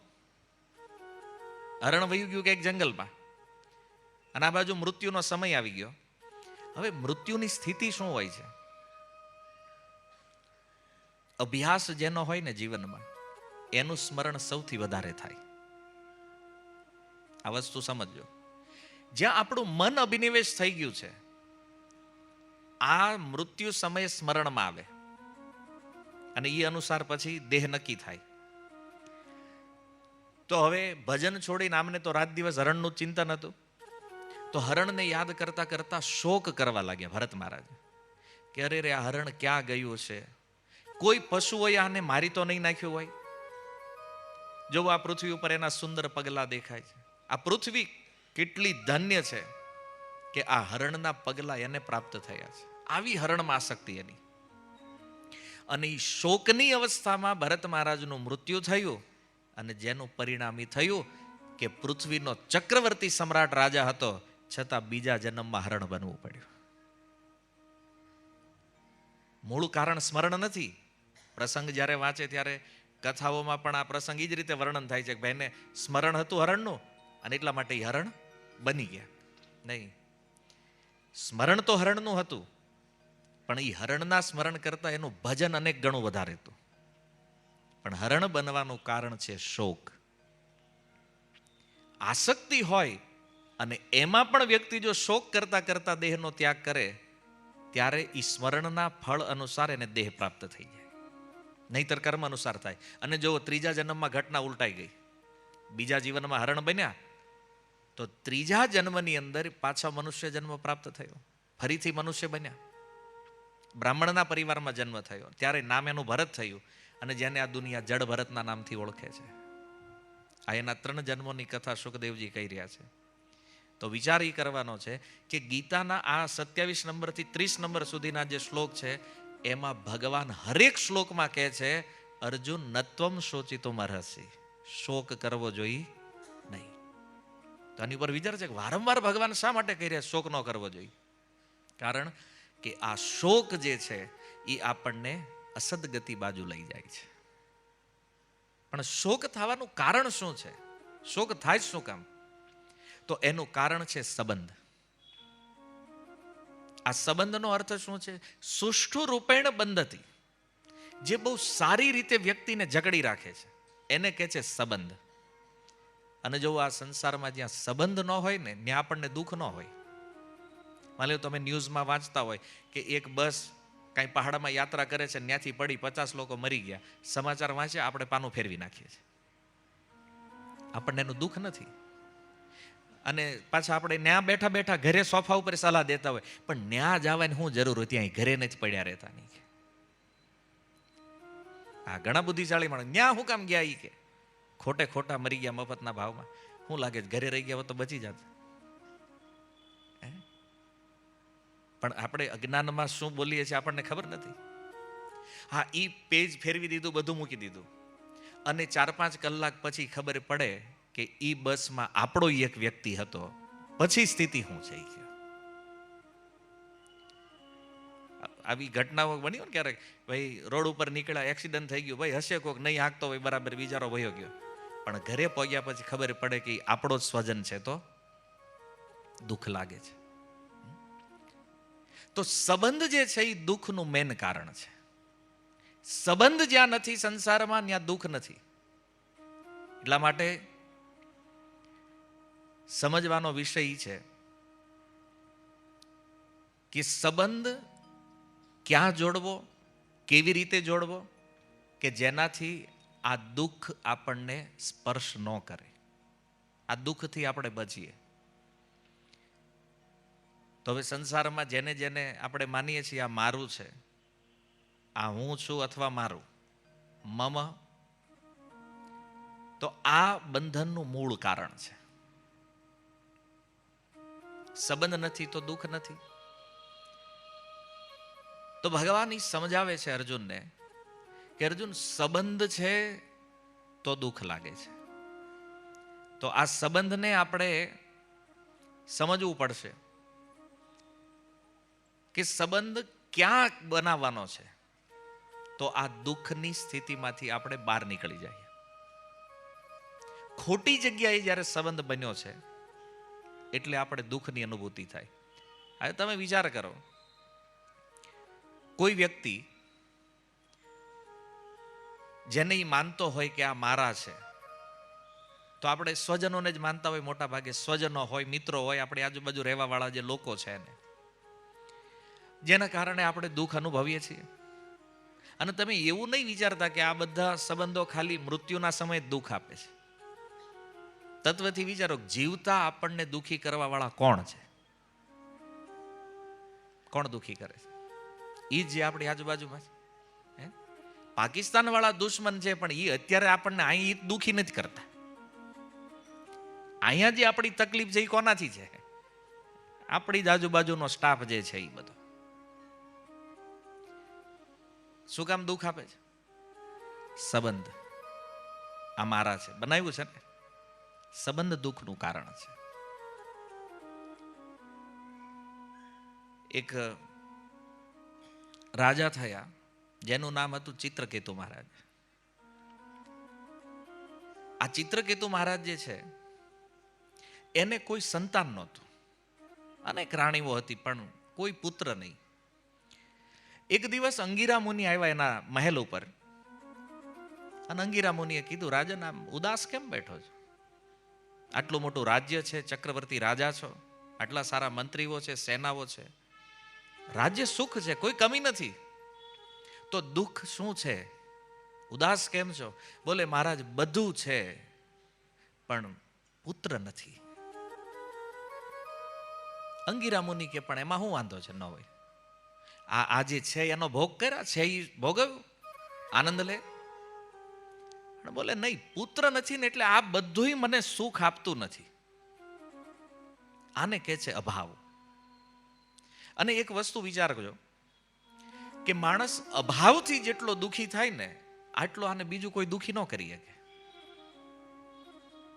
હરણ વયું ગયું કે એક જંગલમાં, અને આ બાજુ મૃત્યુનો સમય આવી ગયો. હવે મૃત્યુની સ્થિતિ શું હોય છે? અભ્યાસ જેનો હોય ને જીવનમાં, એનું સ્મરણ સૌથી વધારે થાય. આ વસ્તુ સમજો. જ્યાં આપણું મન અભિનિવેશ થઈ ગયું છે, આ મૃત્યુ સમયે સ્મરણમાં આવે, અને એ અનુસાર પછી દેહ નક્કી થાય. તો હવે ભજન છોડીને આમને તો રાત દિવસ હરણનું ચિંતન હતું, તો હરણને યાદ કરતા કરતા શોક કરવા લાગ્યા ભરત મહારાજ કે અરે રે, આ હરણ ક્યાં ગયું છે? કોઈ પશુઓએ આને મારી તો નહીં નાખ્યું હોય? જો આ પૃથ્વી ઉપર એના સુંદર પગલા દેખાય છે. આ પૃથ્વી કેટલી ધન્ય છે કે આ હરણના પગલા એને પ્રાપ્ત થયા છે. આવી હરણમાં આસક્તિ એની. અને એ શોકની અવસ્થામાં ભરત મહારાજનું મૃત્યુ થયું, અને જેનું પરિણામ એ થયું કે પૃથ્વીનો ચક્રવર્તી સમ્રાટ રાજા હતો, છતાં બીજા જન્મમાં હરણ બનવું પડ્યું. મૂળ કારણ સ્મરણ નથી. પ્રસંગ જ્યારે વાંચે ત્યારે કથાઓમાં પણ આ પ્રસંગ એ જ રીતે વર્ણન થાય છે કે ભાઈને સ્મરણ હતું હરણનું, અને એટલા માટે એ હરણ બની ગયા. નહીં, સ્મરણ તો હરણનું હતું, પણ એ હરણના સ્મરણ કરતા એનું ભજન અનેક ગણું વધારે હતું. પણ હરણ બનવાનું કારણ છે શોક. આસક્તિ હોય અને એમાં પણ વ્યક્તિ જો શોક કરતા કરતા દેહનો ત્યાગ કરે ત્યારે ઈ સ્મરણના ફળ અનુસાર એને દેહ પ્રાપ્ત થઈ જાય, નહીતર કર્મ અનુસાર થાય. અને જો ત્રીજા જન્મમાં ઘટના ઉલટાઈ ગઈ, બીજા જીવનમાં હરણ બન્યા તો ત્રીજા જન્મની અંદર પાછા મનુષ્ય જન્મ પ્રાપ્ત થયો, ફરીથી મનુષ્ય બન્યા, બ્રાહ્મણના પરિવારમાં જન્મ થયો, ત્યારે નામ એનું ભરત થયું, અને જેને આ દુનિયા જડ ભરતના નામથી ઓળખે છે. આ એના 3 જન્મોની કથા સુખદેવજી કહી રહ્યા છે. તો વિચાર એ કરવાનો છે કે ગીતાના આ 27 નંબરથી 30 નંબર સુધીના જે શ્લોક છે એમાં ભગવાન હરેક શ્લોકમાં કહે છે, અર્જુન નત્વમ શોચિતુમ અર્હસી, શોક કરવો જોઈએ નહીં. તો આની ઉપર વિચાર છે કે વારંવાર ભગવાન શા માટે કહી રહ્યા શોક ન કરવો જોઈએ? કારણ કે આ શોક જે છે એ આપણને અસદગતિ બાજુ લઈ જાય છે. પણ શોક થવાનું કારણ શું છે? શોક થાય જ શું કામ? તો એનું કારણ છે સંબંધ. આ સંબંધનો અર્થ શું છે? સુષ્ઠુ રૂપેણ બંધતી, જે બહુ સારી રીતે વ્યક્તિને જકડી રાખે છે એને કહે છે સંબંધ. અને જો આ સંસારમાં જ્યાં સંબંધ ન હોય ને ત્યાં આપણને દુઃખ ન હોય. માની લો તમે ન્યૂઝમાં વાંચતા હોય કે એક બસ કાંઈ પહાડમાં યાત્રા કરે છે, ત્યાંથી પડી 50 લોકો મરી ગયા, સમાચાર વાંચ્યા, આપણે પાનું ફેરવી નાખીએ છીએ, આપણને એનું દુઃખ નથી. અને પાછા આપણે ન્યા બેઠા બેઠા ઘરે સોફા ઉપર સલાહ દેતા હોય, પણ ન્યા જવાની શું જરૂર હતી, અહીં ઘરે નથી પડ્યા રહેતા નહીં. આ ઘણા બુદ્ધિશાળી માણસ ન્યા શું કામ ગયા? કે ખોટે ખોટા મરી ગયા મફતના ભાવમાં, શું લાગે છે ઘરે રહી ગયા હોત તો બચી જાત. પણ આપણે અજ્ઞાનમાં શું બોલીએ છીએ આપણને ખબર નથી. હા, ઈ પેજ ફેરવી દીધું, બધું મૂકી દીધું, અને 4-5 કલાક પછી ખબર પડે કે ઈ બસમાં આપણો એક વ્યક્તિ હતો, પછી સ્થિતિ શું છે? આવી ઘટનાઓ બની હોય ને ક્યારેક, ભાઈ રોડ ઉપર નીકળ્યા, એક્સિડન્ટ થઈ ગયું, ભાઈ હશે કોક, નહીં હાંકતો હોય બરાબર, બિચારો વયો ગયો. પણ ઘરે પહોંચ્યા પછી ખબર પડે કે આપણો જ સ્વજન છે, તો દુઃખ લાગે છે. તો સંબંધ જે છે એ દુઃખનું મેન કારણ છે. સંબંધ જ્યાં નથી સંસારમાં ત્યાં દુઃખ નથી. એટલા માટે સમજવાનો વિષય એ છે કે સંબંધ ક્યાં જોડવો, કેવી રીતે જોડવો કે જેનાથી આ દુઃખ આપણને સ્પર્શ ન કરે, આ દુઃખથી આપણે બચીએ. તો હવે સંસારમાં જેને જેને આપણે માનીએ છીએ આ મારું છે, આ હું છું અથવા મારું, મમ, તો આ બંધનનું મૂળ કારણ છે. સંબંધ નથી તો દુઃખ નથી. તો ભગવાન સમજાવે છે અર્જુનને કે અર્જુન, સંબંધ છે તો દુઃખ લાગે છે. તો આ સંબંધને આપણે સમજવું પડશે કે સંબંધ ક્યાં બનાવવાનો છે, તો આ દુઃખની સ્થિતિમાંથી આપણે બહાર નીકળી જઈએ. ખોટી જગ્યાએ જ્યારે સંબંધ બન્યો છે એટલે આપણે દુઃખની અનુભૂતિ થાય. હવે તમે વિચાર કરો, કોઈ વ્યક્તિ જેને ઈ માનતો હોય કે આ મારા છે, તો આપણે સ્વજનોને જ માનતા હોય, મોટા ભાગે સ્વજનો હોય, મિત્રો હોય, આપણી આજુબાજુ રહેવાવાળા જે લોકો છે એને, જેના કારણે આપણે દુઃખ અનુભવીએ છીએ. અને તમે એવું નહીં વિચારતા કે આ બધા સંબંધો ખાલી મૃત્યુના સમયે દુઃખ આપે છે. તત્વથી વિચારો, જીવતા આપણને દુઃખી કરવા વાળા કોણ છે? કોણ દુઃખી કરે છે? ઈ જે આપણી આજુબાજુમાં છે. પાકિસ્તાન વાળા દુશ્મન છે, પણ એ અત્યારે આપણને અહીં દુઃખી નથી કરતા. અહીંયા જે આપણી તકલીફ છે એ કોનાથી છે? આપણી જ આજુબાજુનો સ્ટાફ જે છે એ બધો. શું કામ દુઃખ આપે છે? સંબંધ આ મારા છે, બનાવ્યું છે ને. સંબંધ દુઃખનું કારણ છે. એક રાજા થયા જેનું નામ હતું ચિત્રકેતુ મહારાજ. આ ચિત્રકેતુ મહારાજ જે છે એને કોઈ સંતાન નહોતું. અનેક રાણીઓ હતી પણ કોઈ પુત્ર નહીં. એક દિવસ અંગીરા મુનિ આવ્યા એના મહેલ ઉપર અને અંગીરા મુનિએ કીધું, રાજન આમ ઉદાસ કેમ બેઠો છો? આટલું મોટું રાજ્ય છે, ચક્રવર્તી રાજા છો, આટલા સારા મંત્રીઓ છે, સેનાઓ છે, રાજ્ય સુખ છે, કોઈ કમી નથી, તો દુઃખ શું છે? ઉદાસ કેમ છો? બોલે, મહારાજ બધું છે પણ પુત્ર નથી. અંગીરા મુનિ કે પણ એમાં શું વાંધો છે? ન હોય, આ જે છે એનો ભોગ કર્યા છે, એ ભોગવ્યું, આનંદ લે. બોલે, નહીં, પુત્ર નથી ને એટલે આ બધુંય મને સુખ આપતું નથી. આને કહે છે અભાવ. અને એક વસ્તુ વિચાર કરજો કે માણસ અભાવથી જેટલો દુખી થાય ને, આટલો આને બીજું કોઈ દુખી ન કરી શકે.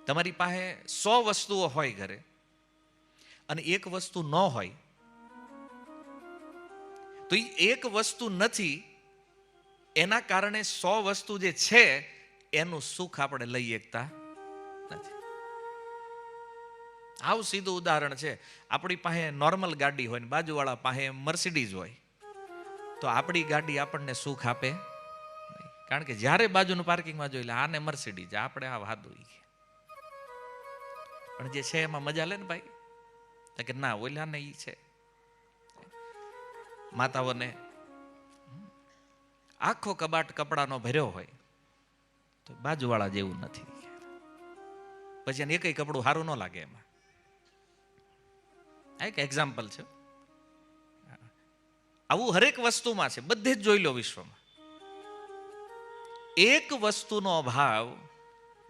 તમારી પાસે 100 વસ્તુઓ હોય ઘરે અને એક વસ્તુ ન હોય, તો એ એક વસ્તુ નથી, એના કારણે 100 વસ્તુ જે છે એનું સુખ આપણે લઈ શકતા નથી. આવું સીધું ઉદાહરણ છે. આપણી પાસે નોર્મલ ગાડી હોય ને બાજુવાળા પાસે મર્સિડીઝ હોય, તો આપણી ગાડી આપણને સુખ આપે નહીં. કારણ કે જ્યારે બાજુનું પાર્કિંગમાં જોઈ લે, આને મર્સિડીઝ, આપણે આ વાદું. પણ જે છે એમાં મજા લે ને ભાઈ, કે ના ઓલા ને ઈ છે. માતાઓને આખો કબાટ કપડાનો ભર્યો હોય તો બાજુવાળા જેવું નથી, પછી એને એકય કપડું સારું ન લાગે. એમાં આ એક એક્ઝામ્પલ છે. આવું હરેક વસ્તુમાં છે, બધે જ જોઈ લો વિશ્વમાં. એક વસ્તુનો અભાવ,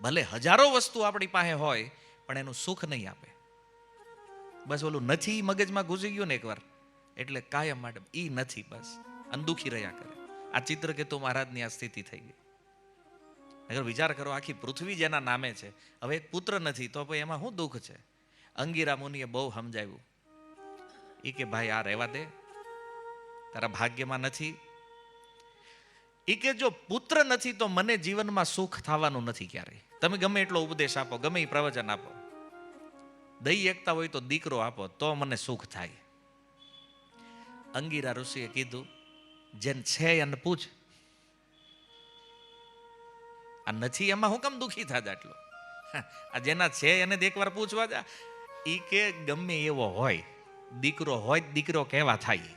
ભલે હજારો વસ્તુ આપણી પાસે હોય પણ એનું સુખ નહીં આપે. બસ ઓલું નથી મગજમાં ઘૂસી ગયું ને એકવાર, એટલે કાયમ માટે ઈ નથી, બસ અનદુખી રહ્યા કરે. આ ચિત્રકેતુ મહારાજની આ સ્થિતિ થઈ ગઈ. અગર વિચાર કરો, આખી પૃથ્વી જેના નામે છે, હવે એક પુત્ર નથી તો ભાઈ એમાં શું દુઃખ છે? અંગીરા મુનિએ બહુ સમજાવ્યું. એ કે ભાઈ આ રહેવા દે, તારા ભાગ્યમાં નથી. એ કે જો પુત્ર નથી તો મને જીવનમાં સુખ થવાનું નથી ક્યારેય. તમે ગમે એટલો ઉપદેશ આપો, ગમે એ પ્રવચન આપો, દઈ એકતા હોય તો દીકરો આપો તો મને સુખ થાય. અંગીરા ઋષિએ કીધું, જેન છે એને પૂછ, આ નથી એમાં હું કેમ દુખી થાય આટલો? આ જેના છે એને એકવાર પૂછવા જા. ઈ કે ગમે એવો હોય, દીકરો હોય દીકરો કેવા થાય.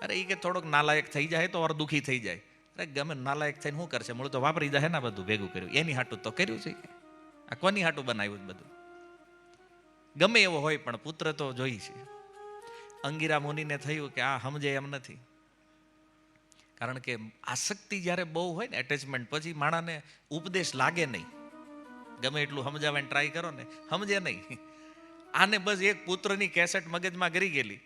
અરે ઈ કે થોડોક નાલાયક થઈ જાય તો ઓર દુખી થઈ જાય. અરે ગમે નાલાયક થઈને શું કરશે? મૂળ તો વાપરી જાય ને બધું ભેગું કર્યું, એની હાટું તો કર્યું છે. આ કોની હાટું બનાવ્યું બધું? ગમે એવો હોય પણ પુત્ર તો જોઈ છે. અંગીરા મુનિને થયું કે આ સમજે એમ નથી. કારણ કે આસક્તિ જ્યારે બહુ હોય ને, એટેચમેન્ટ, પછી માણાને ઉપદેશ લાગે નહીં. ગમે એટલું સમજાવવાની ટ્રાય કરો ને, સમજે નહીં. આને બસ એક પુત્રની કેસેટ મગજમાં કરી ગયેલી.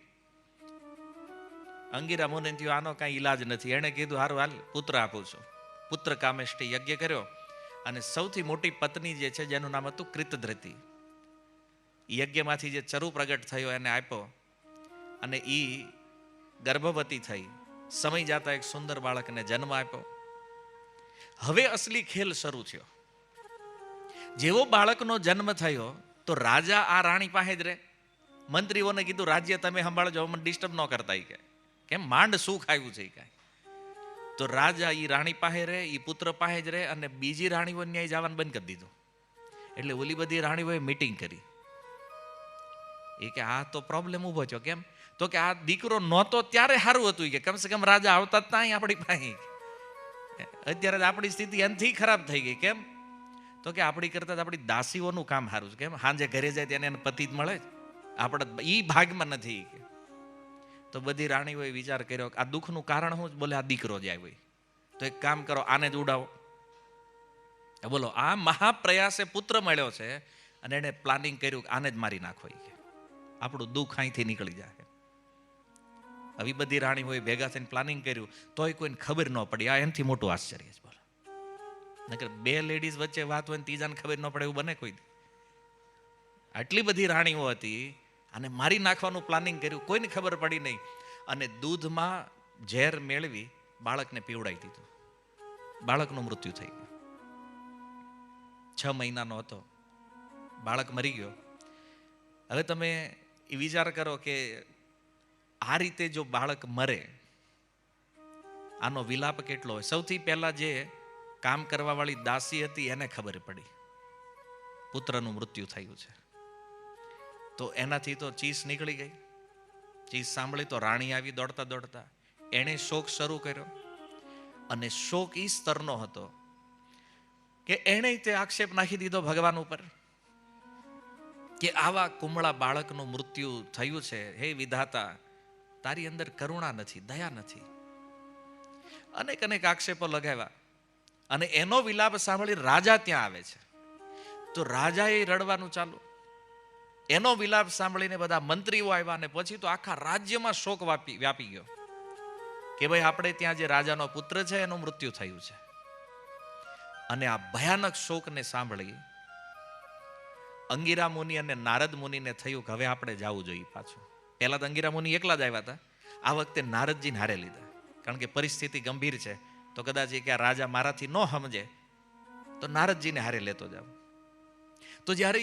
અંગીરા મુનિને થયું આનો કાંઈ ઈલાજ નથી. એણે કીધું હારું હાલ, પુત્ર આપું છું. પુત્ર કામેષ્ટિ યજ્ઞ કર્યો અને સૌથી મોટી પત્ની જે છે, જેનું નામ હતું કૃતધૃતિ, યજ્ઞમાંથી જે ચરુ પ્રગટ થયો એને આપ્યો અને ઈ ગર્ભવતી થઈ. સમય જાતા એક સુંદર બાળકને જન્મ આપ્યો. હવે અસલી ખેલ શરૂ થયો. જેવો બાળકનો જન્મ થયો તો રાજા આ રાણી પાસે જ રહે. મંત્રીઓને કીધું રાજ્ય તમે સંભાળજો, મને ડિસ્ટર્બ ન કરતા. કે કેમ માંડ સુખ આવ્યું છે કાંઈ. તો રાજા ઈ રાણી પાસે રહે, ઈ પુત્ર પાસે જ રહે, અને બીજી રાણીઓ ન્યાય જવાનું બંધ કરી દીધું. એટલે ઓલી બધી રાણીઓએ મીટિંગ કરી. એ કે આ તો પ્રોબ્લેમ ઊભો થયો. કેમ? તો કે આ દીકરો નહોતો ત્યારે સારું હતું, કે કમસે કમ રાજા આવતા જ ત્યાં આપણી પાસે. અત્યારે આપણી સ્થિતિ એનથી ખરાબ થઈ ગઈ. કેમ? તો કે આપણી કરતા આપણી દાસીઓનું કામ સારું છે. કેમ? સાંજે ઘરે જાય ત્યારે એને પતિ જ મળે, આપણે ઈ ભાગમાં નથી. તો બધી રાણીઓએ વિચાર કર્યો કે આ દુઃખનું કારણ શું? બોલે આ દીકરો જાય હોય. તો એક કામ કરો, આને જ ઉડાવો. બોલો, આ મહાપ્રયાસે પુત્ર મળ્યો છે અને એને પ્લાનિંગ કર્યું કે આને જ મારી નાખો. આપણું દુઃખ અહીંથી નીકળી જાય. આવી બધી રાણીઓએ ભેગા થઈને પ્લાનિંગ કર્યું, તોય કોઈને ખબર ન પડી. આ એનાથી મોટું આશ્ચર્ય છે. બોલો, નકર બે લેડીઝ વચ્ચે વાત હોય ને ત્રીજાને ખબર ન પડે એવું બને કોઈ? આટલી બધી રાણીઓ હતી અને મારી નાખવાનું પ્લાનિંગ કર્યું, કોઈને ખબર પડી નહીં. અને દૂધમાં ઝેર મેળવી બાળકને પીવડાવી દીધું. બાળકનું મૃત્યુ થઈ ગયું. 6 મહિનાનો હતો, બાળક મરી ગયો. હવે તમે એ વિચાર કરો કે આ રીતે જો બાળક મરે, આનો વિલાપ કેટલો હોય. સૌથી પહેલા જે કામ કરવા વાળી દાસી હતી એને ખબર પડી પુત્રનું મૃત્યુ થયું છે, તો એનાથી તો ચીસ નીકળી ગઈ. ચીસ સાંભળી તો રાણી આવી દોડતા દોડતા, એણે શોક શરૂ કર્યો. અને શોક ઈ સ્તરનો હતો કે એણે તે આક્ષેપ નાખી દીધો ભગવાન ઉપર કે આવા કુમળા બાળકનું મૃત્યુ થયું છે, હે વિધાતા તારી અંદર કરુણા નથી, દયા નથી. અનેક અનેક આક્ષેપો લગાવ્યા. અને એનો વિલાપ સાંભળી રાજા ત્યાં આવે છે, તો રાજાએ રડવાનું ચાલુ. એનો વિલાપ સાંભળીને બધા મંત્રીઓ આવ્યા, અને પછી તો આખા રાજ્યમાં શોક વ્યાપી ગયો કે ભાઈ આપણે ત્યાં જે રાજાનો પુત્ર છે એનું મૃત્યુ થયું છે. અને આ ભયાનક શોકને સાંભળી અંગિરા મુનિ અને નારદ મુનિને થયું કે હવે આપણે જવું જોઈએ પાછું. પહેલા તો અંગિરા મુનિ એકલા જ આવ્યા હતા, આ વખતે નારદજીને હારે લીધા, કારણ કે પરિસ્થિતિ ગંભીર છે. તો કદાચ કે આ રાજા મારાથી ન સમજે તો નારદજીને હારે લેતો જાવ. તો જ્યારે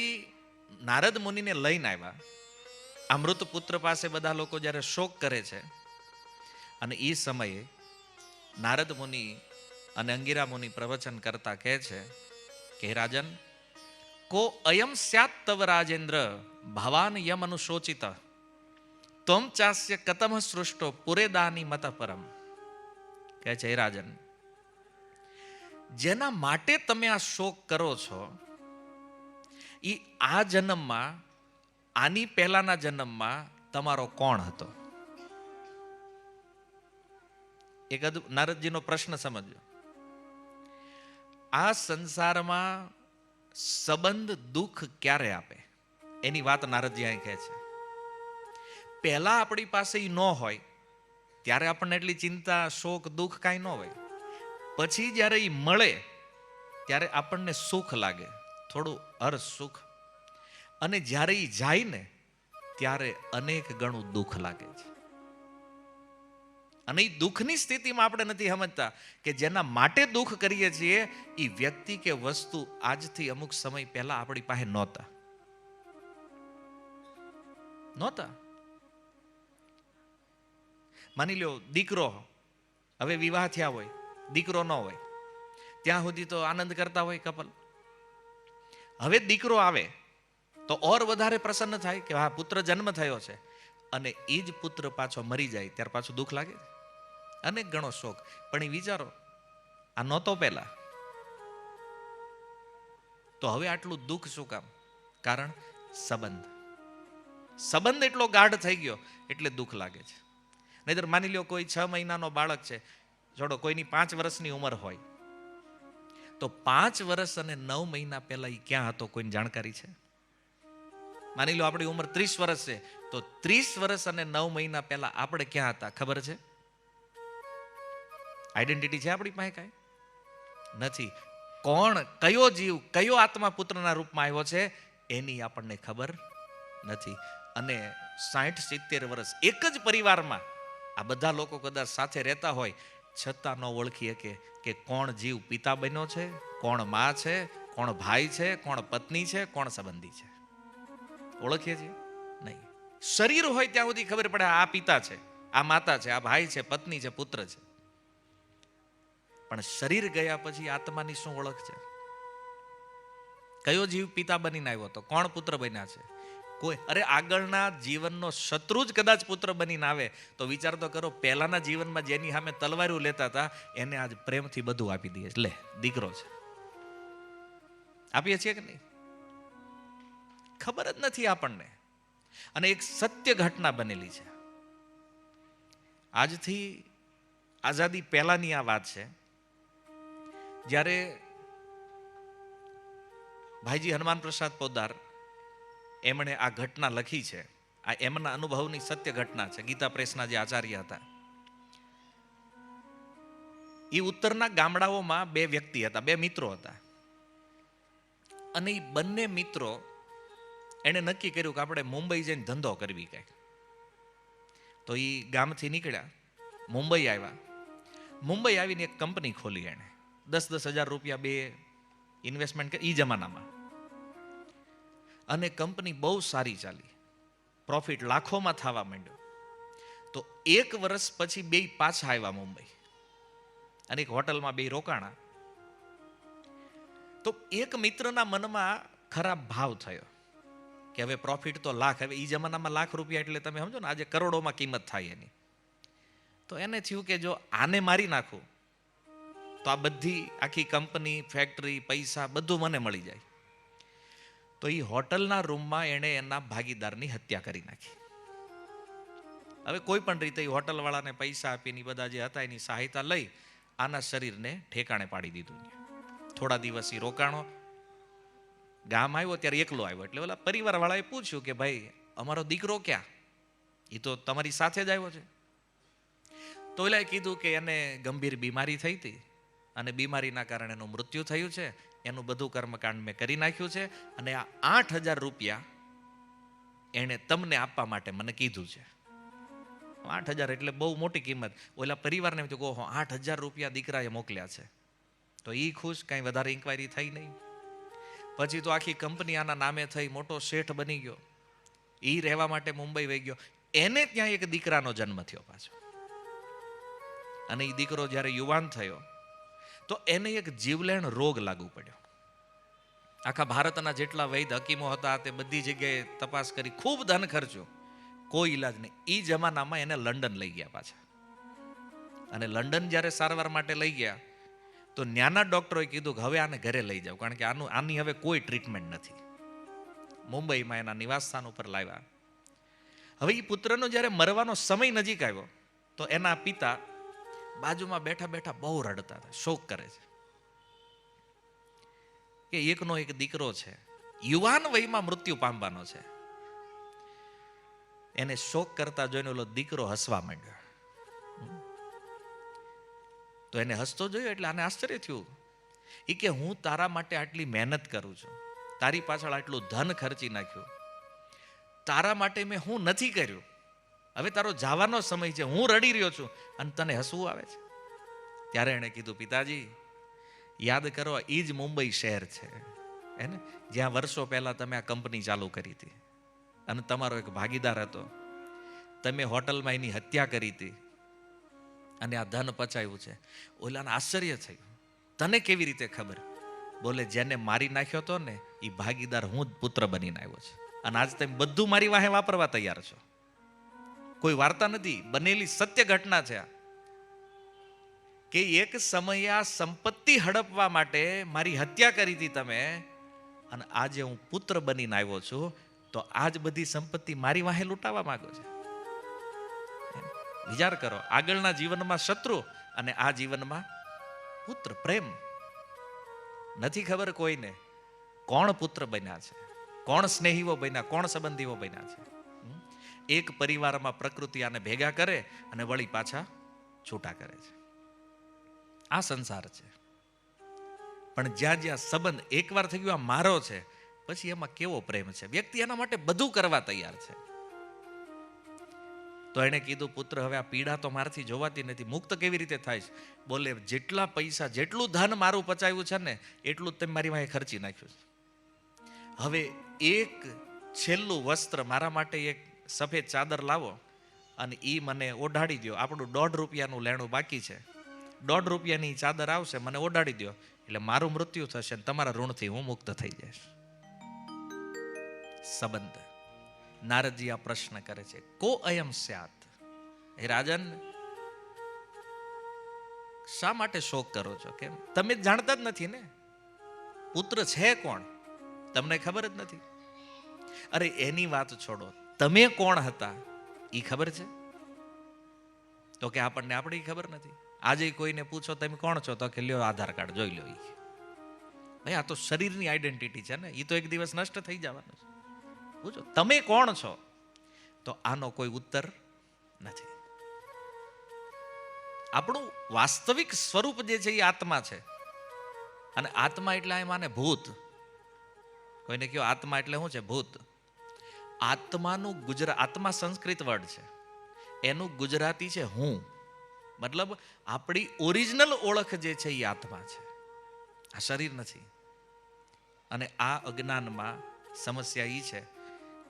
નારદ મુનિને લઈને આવ્યા, અમૃત પુત્ર પાસે બધા લોકો જ્યારે શોક કરે છે, અને એ સમયે નારદ મુનિ અને અંગિરા મુનિ પ્રવચન કરતા કહે છે કે રાજન, કો અયમ સ્યાત તવ રાજેન્દ્ર ભવાન યમ અનુશોચિત ત્વમ ચાસ્ય કતમ સૃષ્ટો પુરેદાની મત પરમ. કહે છે, હે રાજન, જેના માટે તમે આ શોક કરો છો એ આ જન્મમાં, આની પહેલાના જન્મમાં તમારો કોણ હતો? એક નારદજીનો પ્રશ્ન સમજો. આ સંસારમાં સંબંધ દુઃખ ક્યારે આપે એની વાત નારદજી અહીં કહે છે. પહેલા આપણી પાસે એ ન હોય ત્યારે આપણને એટલી ચિંતા, શોક, દુઃખ કાંઈ ન હોય. પછી જ્યારે એ મળે ત્યારે આપણને સુખ લાગે, થોડું હર્ષ, સુખ. અને જ્યારે એ જાય ને ત્યારે અનેક ગણું દુઃખ લાગે છે. અને એ દુઃખની સ્થિતિમાં આપણે નથી સમજતા કે જેના માટે દુઃખ કરીએ છીએ એ વ્યક્તિ કે વસ્તુ આજથી અમુક સમય પહેલા આપણી પાસે નહોતા. માની લો દીકરો, હવે વિવાહ થયા હોય, દીકરો ન હોય, ત્યાં સુધી તો આનંદ કરતા હોય કપલ. હવે દીકરો આવે તો ઓર વધારે પ્રસન્ન થાય કે હા પુત્ર જન્મ થયો છે. અને એ જ પુત્ર પાછો મરી જાય ત્યારે પાછું દુઃખ લાગે, અનેક ગણો શોક. પણ એ વિચારો, આ નહોતો પહેલા, તો હવે આટલું દુઃખ શું કામ? કારણ સંબંધ એટલો ગાઢ થઈ ગયો એટલે દુઃખ લાગે છે. નહીતર માની લો કોઈ 6 મહિનાનો બાળક છે, જોડો કોઈની 5 વર્ષની ઉંમર હોય, તો 5 વર્ષ અને 9 મહિના પહેલા એ ક્યાં હતો કોઈની જાણકારી છે? માની લો આપણી ઉંમર 30 વર્ષ છે, તો 30 વર્ષ અને 9 મહિના પહેલા આપણે ક્યાં હતા ખબર છે? આઈડેન્ટિટી છે આપણી પાસે? કાંઈ નથી. કોણ, કયો જીવ, કયો આત્મા પુત્રના રૂપમાં આવ્યો છે એની આપણને ખબર નથી. અને 60-70 વર્ષ એક જ પરિવારમાં આ બધા લોકો કદાચ સાથે રહેતા હોય, છતાં ન ઓળખી શકે કે કોણ જીવ પિતા બન્યો છે, કોણ માં છે, કોણ ભાઈ છે, કોણ પત્ની છે, કોણ સંબંધી છે. ઓળખીએ છીએ નહીં. શરીર હોય ત્યાં સુધી ખબર પડે આ પિતા છે, આ માતા છે, આ ભાઈ છે, પત્ની છે, પુત્ર છે. પણ શરીર ગયા પછી આત્માની શું ઓળખ છે? કયો જીવ પિતા બનીને આવ્યો હતો, કોણ પુત્ર બન્યા છે? કોઈ. અરે આગળના જીવનનો શત્રુ જ કદાચ પુત્ર બનીને આવે તો વિચાર તો કરો, પહેલાના જીવનમાં જેની સામે તલવારો લેતા હતા એને આજ પ્રેમથી બધું આપી દઈએ. લે દીકરો છે, આપીએ છીએ કે નહીં? ખબર જ નથી આપણને. અને એક સત્ય ઘટના બનેલી છે, આજથી આઝાદી પહેલાની આ વાત છે. જ્યારે ભાઈજી હનુમાન પ્રસાદ પોદ્દાર એમણે આ ઘટના લખી છે, આ એમના અનુભવની સત્ય ઘટના છે. ગીતા પ્રેસના જે આચાર્ય હતા, એ ઉત્તરના ગામડાઓમાં 2 વ્યક્તિ હતા, 2 મિત્રો હતા. અને એ બંને મિત્રો એને નક્કી કર્યું કે આપણે મુંબઈ જઈને ધંધો કરવી કંઈક. તો એ ગામથી નીકળ્યા, મુંબઈ આવ્યા. મુંબઈ આવીને એક કંપની ખોલી. એણે 10-10 હજાર રૂપિયા 2 ઇન્વેસ્ટમેન્ટ કરી એ જમાનામાં. અને કંપની બહુ સારી ચાલી, પ્રોફિટ લાખોમાં થવા માંડ્યો. તો 1 વર્ષ પછી 2 પાછા આવ્યા મુંબઈ. અને એક હોટલમાં બે રોકાણા. તો એક મિત્રના મનમાં ખરાબ ભાવ થયો કે હવે પ્રોફિટ તો લાખ, હવે એ જમાનામાં લાખ રૂપિયા એટલે તમે સમજો ને આજે કરોડોમાં કિંમત થાય એની. તો એને થયું કે જો આને મારી નાખું તો આ બધી આખી કંપની, ફેક્ટરી, પૈસા બધું મને મળી જાય. તો એ હોટલના રૂમમાં એણે એના ભાગીદારની હત્યા કરી નાખી. હવે કોઈ પણ રીતે એ હોટલવાળાને પૈસા આપીને બધા જે હતા એની સહાયતા લઈ આના શરીરને ઠેકાણે પાડી દીધું. થોડા દિવસ એ રોકાણો, ગામ આવ્યો ત્યારે એકલો આવ્યો. એટલે ઓલા પરિવારવાળાએ પૂછ્યું કે ભાઈ અમારો દીકરો ક્યાં? એ તો તમારી સાથે જ આવ્યો છે. તો ઓલાએ કીધું કે એને ગંભીર બીમારી થઈ હતી અને બીમારીના કારણે એનું મૃત્યુ થયું છે. એનું બધું કર્મકાંડ મેં કરી નાખ્યું છે અને આ 8,000 રૂપિયા એણે તમને આપવા માટે મને કીધું છે. 8,000 એટલે બહુ મોટી કિંમત. ઓલા પરિવારને કહો 8,000 રૂપિયા દીકરાએ મોકલ્યા છે. તો એ ખુશ, કાંઈ વધારે ઇન્ક્વાયરી થઈ નહીં. પછી તો આખી કંપની આના નામે થઈ, મોટો શેઠ બની ગયો. એ રહેવા માટે મુંબઈ વહી ગયો. એને ત્યાં એક દીકરાનો જન્મ થયો પાછો. અને એ દીકરો જ્યારે યુવાન થયો તો એને એક જીવલેણ રોગ લાગુ પડ્યો. આખા ભારતના જેટલા વૈદ હકીમો હતા તે બધી જગ્યાએ તપાસ કરી, ખૂબ ધન ખર્ચ્યો, કોઈ ઈલાજ નહીં. એ જમાનામાં એને લંડન લઈ ગયા પાછા. અને લંડન જ્યારે સારવાર માટે લઈ ગયા તો ન્યાના ડોક્ટરોએ કીધું કે હવે આને ઘરે લઈ જાઓ, કારણ કે આની હવે કોઈ ટ્રીટમેન્ટ નથી. મુંબઈમાં એના નિવાસ સ્થાન ઉપર લાવ્યા. હવે એ પુત્રનો જ્યારે મરવાનો સમય નજીક આવ્યો તો એના પિતા બાજુમાં બેઠા બેઠા બહુ રડતા હતા, શોક કરે છે કે એકનો એક દીકરો છે, યુવાન વયમાં મૃત્યુ પામવાનો છે. એને શોક કરતા જોઈને ઓલો દીકરો હસવા માંડ્યો. તો એને હસતો જોયો એટલે આને આશ્ચર્ય થયું. એ કે હું તારા માટે આટલી મહેનત કરું છું, તારી પાછળ આટલું ધન ખર્ચી નાખ્યું, તારા માટે મેં હું નથી કર્યું. હવે તારો જવાનો સમય છે, હું રડી રહ્યો છું અને તને હસવું આવે છે. ત્યારે એણે કીધું, પિતાજી યાદ કરો, એ જ મુંબઈ શહેર છે એને જ્યાં વર્ષો પહેલા તમે આ કંપની ચાલુ કરી હતી અને તમારો એક ભાગીદાર હતો. તમે હોટલમાં એની હત્યા કરી હતી અને આ ધન પચાવ્યું છે. ઓલાને આશ્ચર્ય થયું, તને કેવી રીતે ખબર? બોલે, જેને મારી નાખ્યો હતો ને એ ભાગીદાર હું જ પુત્ર બનીને આવ્યો છે. અને આજ તમે બધું મારી વાહે વાપરવા તૈયાર છો. કોઈ વાર્તા નથી, બનેલી સત્ય ઘટના છે કે એક સમયે આ સંપત્તિ હડપવા માટે મારી હત્યા કરી હતી તમે, અને આજે હું પુત્ર બનીને આવ્યો છું તો આજ બધી સંપત્તિ મારી વાહે લૂંટાવા માંગો છે. વિચાર કરો, આગળના જીવનમાં શત્રુ અને આ જીવનમાં પુત્ર. પ્રેમ નથી ખબર કોઈને કોણ પુત્ર બન્યા છે, કોણ સ્નેહીઓ બન્યા, કોણ સંબંધીઓ બન્યા છે. એક પરિવારમાં પ્રકૃતિ આને ભેગા કરે અને વળી પાછા છૂટા કરે છે. આ સંસાર છે. પણ જ્યાં જ્યાં સંબંધ એકવાર થઈ ગયો આ મારો છે, પછી એમાં કેવો પ્રેમ છે. વ્યક્તિ એના માટે બધું કરવા તૈયાર છે. તો એને કીધું, પુત્ર હવે આ પીડા તો મારાથી જોવાતી નથી, મુક્ત કેવી રીતે થાય છે? બોલે, જેટલા પૈસા, જેટલું ધન મારું પચાવ્યું છે ને એટલું તમે મારી વાંહે ખર્ચી નાખ્યું છે. હવે એક છેલ્લું વસ્ત્ર મારા માટે, એક સફેદ ચાદર લાવો અને એ મને ઓઢાડી દો. આપણું 1.5 રૂપિયાનું લેણું બાકી છે, 1.5 રૂપિયાની ચાદર આવશે, મને ઓઢાડી દો એટલે મારું મૃત્યુ થશે અને તમારા ઋણથી હું મુક્ત થઈ જઈશ. સંબંધ. નારદજી આ પ્રશ્ન કરે છે, કો અયમ સ્યાત? હે રાજન, શા માટે શોક કરો છો? કેમ? તમે જાણતા જ નથી ને પુત્ર છે કોણ, તમને ખબર જ નથી. અરે એની વાત છોડો, તમે કોણ હતા એ ખબર છે? તો કે આપણને આપણી ખબર નથી. આજે કોઈને પૂછો તમે કોણ છો તો કે લ્યો આધાર કાર્ડ જોઈ લો. ભાઈ આ તો શરીરની આઈડેન્ટિટી છે ને, એ તો એક દિવસ નષ્ટ થઈ જવાનું છે. પૂછો તમે કોણ છો તો આનો કોઈ ઉત્તર નથી. આપણું વાસ્તવિક સ્વરૂપ જે છે એ આત્મા છે. અને આત્મા એટલે એમ માને ભૂત. કોઈને કહો આત્મા એટલે શું છે? ભૂત. આત્માનું આત્મા સંસ્કૃત વર્ડ છે, એનું ગુજરાતી છે હું. મતલબ આપણી ઓરિજિનલ ઓળખ જે છે એ આત્મા છે, આ શરીર નથી. અને આ અજ્ઞાનમાં સમસ્યા એ છે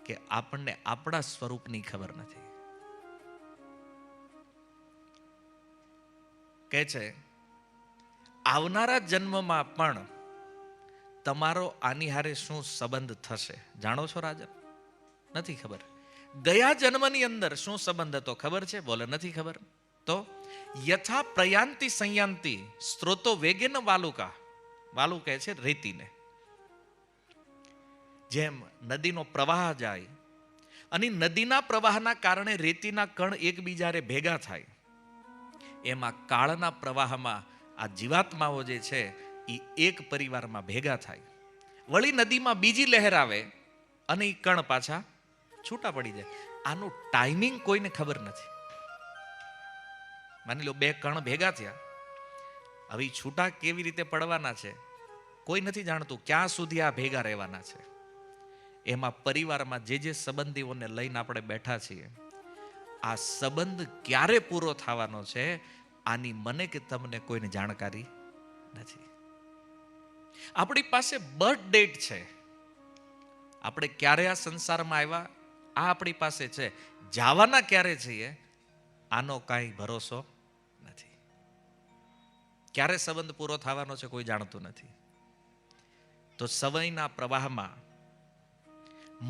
કે આપણને આપણા સ્વરૂપની ખબર નથી. કહે છે આવનારા જન્મમાં પણ તમારો આની હારે શું સંબંધ થશે જાણો છો રાજન? નથી ખબર. ગયા જન્મની અંદર શું સંબંધ હતો ખબર છે? બોલે નથી ખબર. તો યથા પ્રયાંતિ સંયાંતિ સ્ત્રોતો વેગેન વાલુકા. વાલુ કહે છે રેતીને. જેમ નદીનો પ્રવાહ જાય અને નદીના પ્રવાહના કારણે રેતીના કણ એકબીજાને ભેગા થાય, એમાં કાળના પ્રવાહમાં આ જીવાત્માઓ જે છે એ એક પરિવારમાં ભેગા થાય. વળી નદીમાં બીજી લહેર આવે અને એ કણ પાછા છૂટા પડી જાય. આનું ટાઈમિંગ કોઈને ખબર નથી. માની લો બે કણ ભેગા થયા, હવે છૂટા કેવી રીતે પડવાના છે કોઈ નથી જાણતું. ક્યાં સુધી આ ભેગા રહેવાના છે? એમાં પરિવારમાં જે સંબંધીઓને લઈને આપણે બેઠા છીએ, આ સંબંધ ક્યારે પૂરો થવાનો છે આની મને કે તમને કોઈને જાણકારી નથી. આપણી પાસે બર્થ ડેટ છે, આપણે ક્યારે આ સંસારમાં આવ્યા આ આપણી પાસે છે. જવાના ક્યારે છીએ આનો કાંઈ ભરોસો નથી. ક્યારે સંબંધ પૂરો થવાનો છે કોઈ જાણતું નથી. તો સમયના પ્રવાહમાં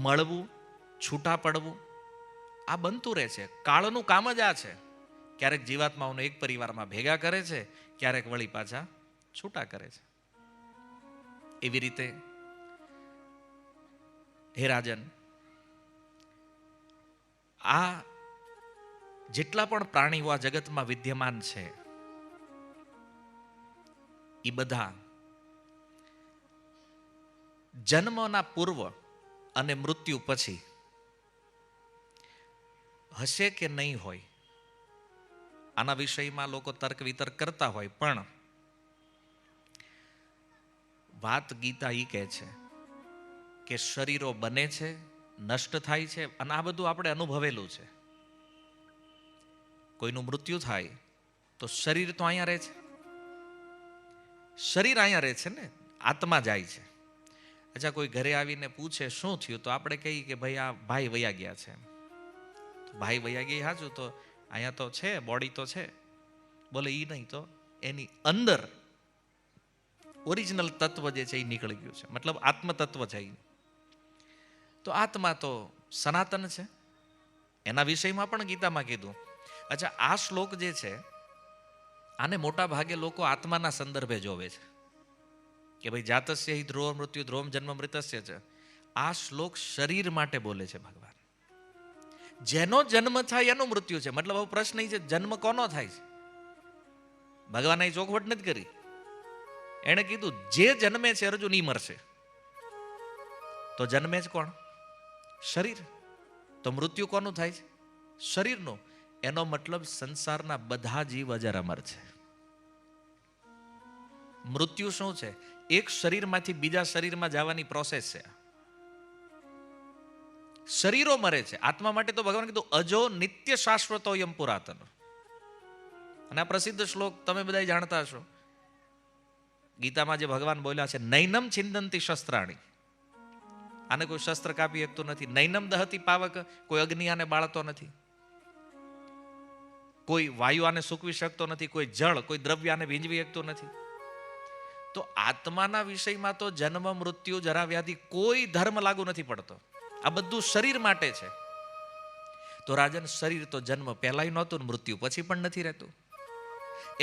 મળવું, છૂટા પડવું આ બનતું રહે છે. કાળનું કામ જ આ છે. ક્યારેક જીવાત્માઓને એક પરિવારમાં ભેગા કરે છે, ક્યારેક વળી પાછા છૂટા કરે છે. એવી રીતે હે રાજન, આ જેટલા પણ પ્રાણીઓ આ જગતમાં વિદ્યમાન છે એ બધા જન્મના પૂર્વ અને મૃત્યુ પછી હશે કે નહીં હોય આના વિષયમાં લોકો તર્ક વિતર્ક કરતા હોય, પણ વાત ગીતા ઈ કહે છે કે શરીરો બને છે, નષ્ટ થાય છે, અને આ બધું આપણે અનુભવેલું છે. કોઈનું મૃત્યુ થાય તો શરીર તો અહીંયા રહે છે, શરીર અહીંયા રહે છે ને, આત્મા જાય છે. અચ્છા, કોઈ ઘરે આવીને પૂછે શું થયું, તો આપણે કહીએ કે ભાઈ આ ભાઈ વયા ગયા છે. ભાઈ વયા ગયા સાચું, તો અહીંયા તો છે, બોડી તો છે. બોલે ઈ નહીં, તો એની અંદર ઓરિજિનલ તત્વ જે છે એ નીકળી ગયું છે, મતલબ આત્મ તત્વ છે. તો આત્મા તો સનાતન છે, એના વિષયમાં પણ ગીતામાં કીધું. અચ્છા, આ શ્લોક જે છે આને મોટા ભાગે લોકો આત્માના સંદર્ભે જોવે છે કે ભાઈ જાતસ્ય હિ ધ્રુવ મૃત્યુ ધ્રુવમ જન્મ મૃતસ્ય છે. આ શ્લોક શરીર માટે બોલે છે ભગવાન. જેનો જન્મ થાય એનું મૃત્યુ છે. મતલબ હવે પ્રશ્ન એ છે જન્મ કોનો થાય છે? ભગવાને એ ચોખવટ નથી કરી. એણે કીધું જે જન્મે છે અર્જુન ઈ મરશે. તો જન્મે જ કોણ? શરીર. તો મૃત્યુ કોનું થાય છે? શરીરનું. એનો મતલબ સંસારના બધા જીવ અજર અમર છે. મૃત્યુ શું છે? એક શરીરમાંથી બીજા શરીરમાં જવાની પ્રોસેસ છે. શરીરો મરે છે. આત્મા માટે તો ભગવાન કીધું અજો નિત્ય શાશ્વતો યમ પુરાતન. અને આ પ્રસિદ્ધ શ્લોક તમે બધા જાણતા હશો. ગીતામાં જે ભગવાન બોલ્યા છે, નૈનમ છિંદંતી શસ્ત્રાણી. આને કોઈ શસ્ત્ર કાપી શકતું નથી. નૈનમ દહતી પાવક, કોઈ અગ્નિ આને બાળતો નથી. કોઈ વાયુ આને સૂકવી શકતો નથી. કોઈ જળ, કોઈ દ્રવ્ય આને ભીંજવી શકતું નથી. તો આત્માના વિષયમાં તો જન્મ મૃત્યુ જરા વ્યાધિ કોઈ ધર્મ લાગુ નથી પડતો. આ બધું શરીર માટે છે. તો રાજન, શરીર તો જન્મ પહેલાય નહોતું, મૃત્યુ પછી પણ નથી રહેતું.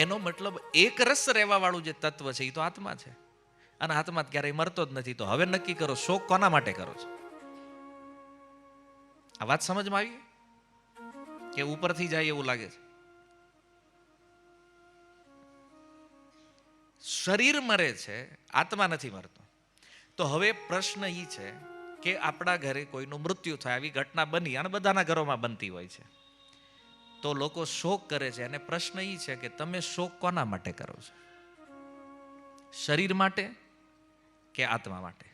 એનો મતલબ એક રસ રહેવા વાળું જે તત્વ છે એ તો આત્મા છે. અને આત્મા ક્યારેય મરતો જ નથી. તો હવે નક્કી કરો, શોક કોના માટે કરો છો? આ વાત સમજમાં આવી કે ઉપરથી જાય એવું લાગે છે? શરીર મરે છે, આત્મા નથી મરતો. તો હવે પ્રશ્ન એ છે કે આપણા ઘરે કોઈનું મૃત્યુ થાય, આવી ઘટના બની અને બધાના ઘરોમાં બનતી હોય છે, તો લોકો શોક કરે છે. અને પ્રશ્ન એ છે કે તમે શોક કોના માટે કરો છો? શરીર માટે કે આત્મા માટે?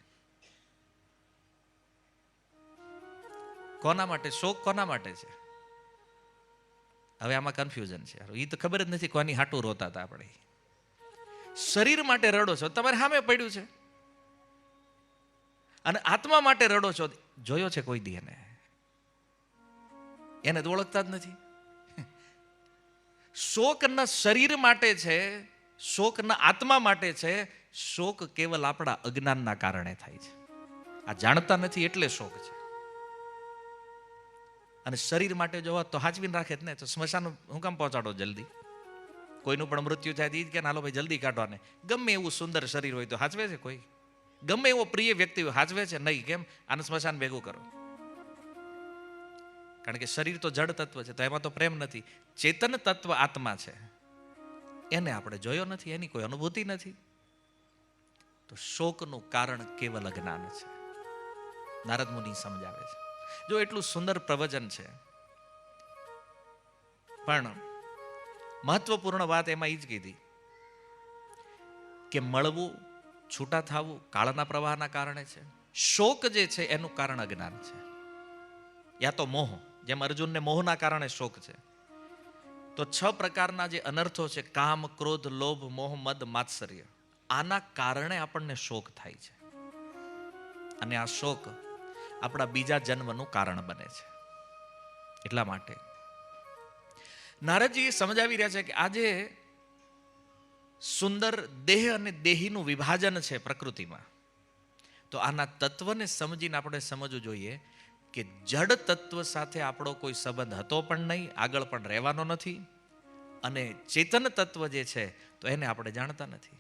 કોના માટે શોક? કોના માટે છે? હવે આમાં કન્ફ્યુઝન છે. એ તો ખબર જ નથી કોની હાટું રોતા હતા આપણે. શરીર માટે રડો છો, તમારે સામે પડ્યું છે. અને આત્મા માટે રડો છો, જોયો છે કોઈ દી એને તો ઓળખતા જ નથી. શોક ન શરીર માટે છે, શોકના આત્મા માટે છે. શોક કેવલ આપણા અજ્ઞાનના કારણે થાય છે. આ જાણતા નથી એટલે શોક છે. અને શરીર માટે જોવા તો હાચવીને રાખે જ ને, તો સ્મશાન હું કામ પહોંચાડો જલ્દી? કોઈનું પણ મૃત્યુ થાય તો ઈ જ કે હાલો ભાઈ જલ્દી કાઢવાને. ગમે એવું સુંદર શરીર હોય તો હાચવે છે કોઈ? ગમે એવો પ્રિય વ્યક્તિ હોય હાચવે છે નહીં. કેમ? આને સ્મશાન ભેગું કરો. કારણ કે શરીર તો જડ તત્વ છે, તો એમાં તો પ્રેમ નથી. ચેતન તત્વ આત્મા છે, એને આપણે જોયો નથી, એની કોઈ અનુભૂતિ નથી. તો શોકનું કારણ કેવલ અજ્ઞાન છે. નારદ મુનિ સમજાવે છે. જો એટલું સુંદર પ્રવચન છે, પણ મહત્વપૂર્ણ વાત એમાં એ જ કીધી કે મળવું, છૂટા થવું કાળના પ્રવાહના કારણે છે. શોક જે છે એનું કારણ અજ્ઞાન છે, યા તો મોહ. જેમ અર્જુનને મોહના કારણે શોક છે, તો 6 પ્રકારના જે અનર્થો છે, કામ, ક્રોધ, લોભ, મોહ, મદ, માત્સર્ય, આના કારણે આપણને શોક થાય છે. અને આ શોક આપણા બીજા જન્મનું કારણ બને છે. એટલા માટે નારદજી સમજાવી રહ્યા છે કે આજે સુંદર દેહ અને દેહીનું વિભાજન છે પ્રકૃતિમાં, તો આના તત્વને સમજીને આપણે સમજવું જોઈએ કે જડ તત્વ સાથે આપણો કોઈ સંબંધ હતો પણ નહીં, આગળ પણ રહેવાનો નથી. અને ચેતન તત્વ જે છે તો એને આપણે જાણતા નથી.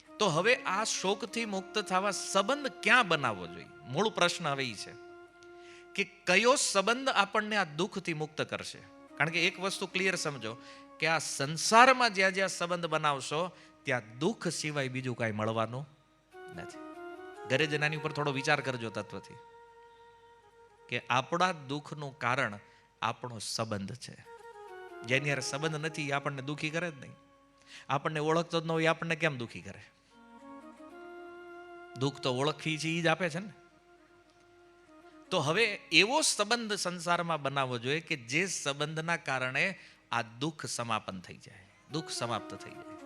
તો હવે આ શોકથી મુક્ત થવા સંબંધ ક્યાં બનાવવો જોઈએ? મૂળ પ્રશ્ન હવે એ છે કે કયો સંબંધ આપણને આ દુઃખથી મુક્ત કરશે? કારણ કે એક વસ્તુ ક્લિયર સમજો કે આ સંસારમાં જ્યાં જ્યાં સંબંધ બનાવશો ત્યાં દુઃખ સિવાય બીજું કાંઈ મળવાનું નથી. ઘરે જ એનાની ઉપર થોડો વિચાર કરજો તત્વથી કે આપણા દુઃખનું કારણ આપણો સંબંધ છે. જેની યાર સંબંધ નથી એ આપણને દુઃખી કરે જ નહીં. આપણને ઓળખતો જ ન હોય આપણને કેમ દુઃખી કરે? દુઃખ તો ઓળખી છે એ જ આપે છે ને. તો હવે એવો સંબંધ સંસારમાં બનાવવો જોઈએ કે જે સંબંધના કારણે આ દુઃખ સમાપન થઈ જાય, દુઃખ સમાપ્ત થઈ જાય.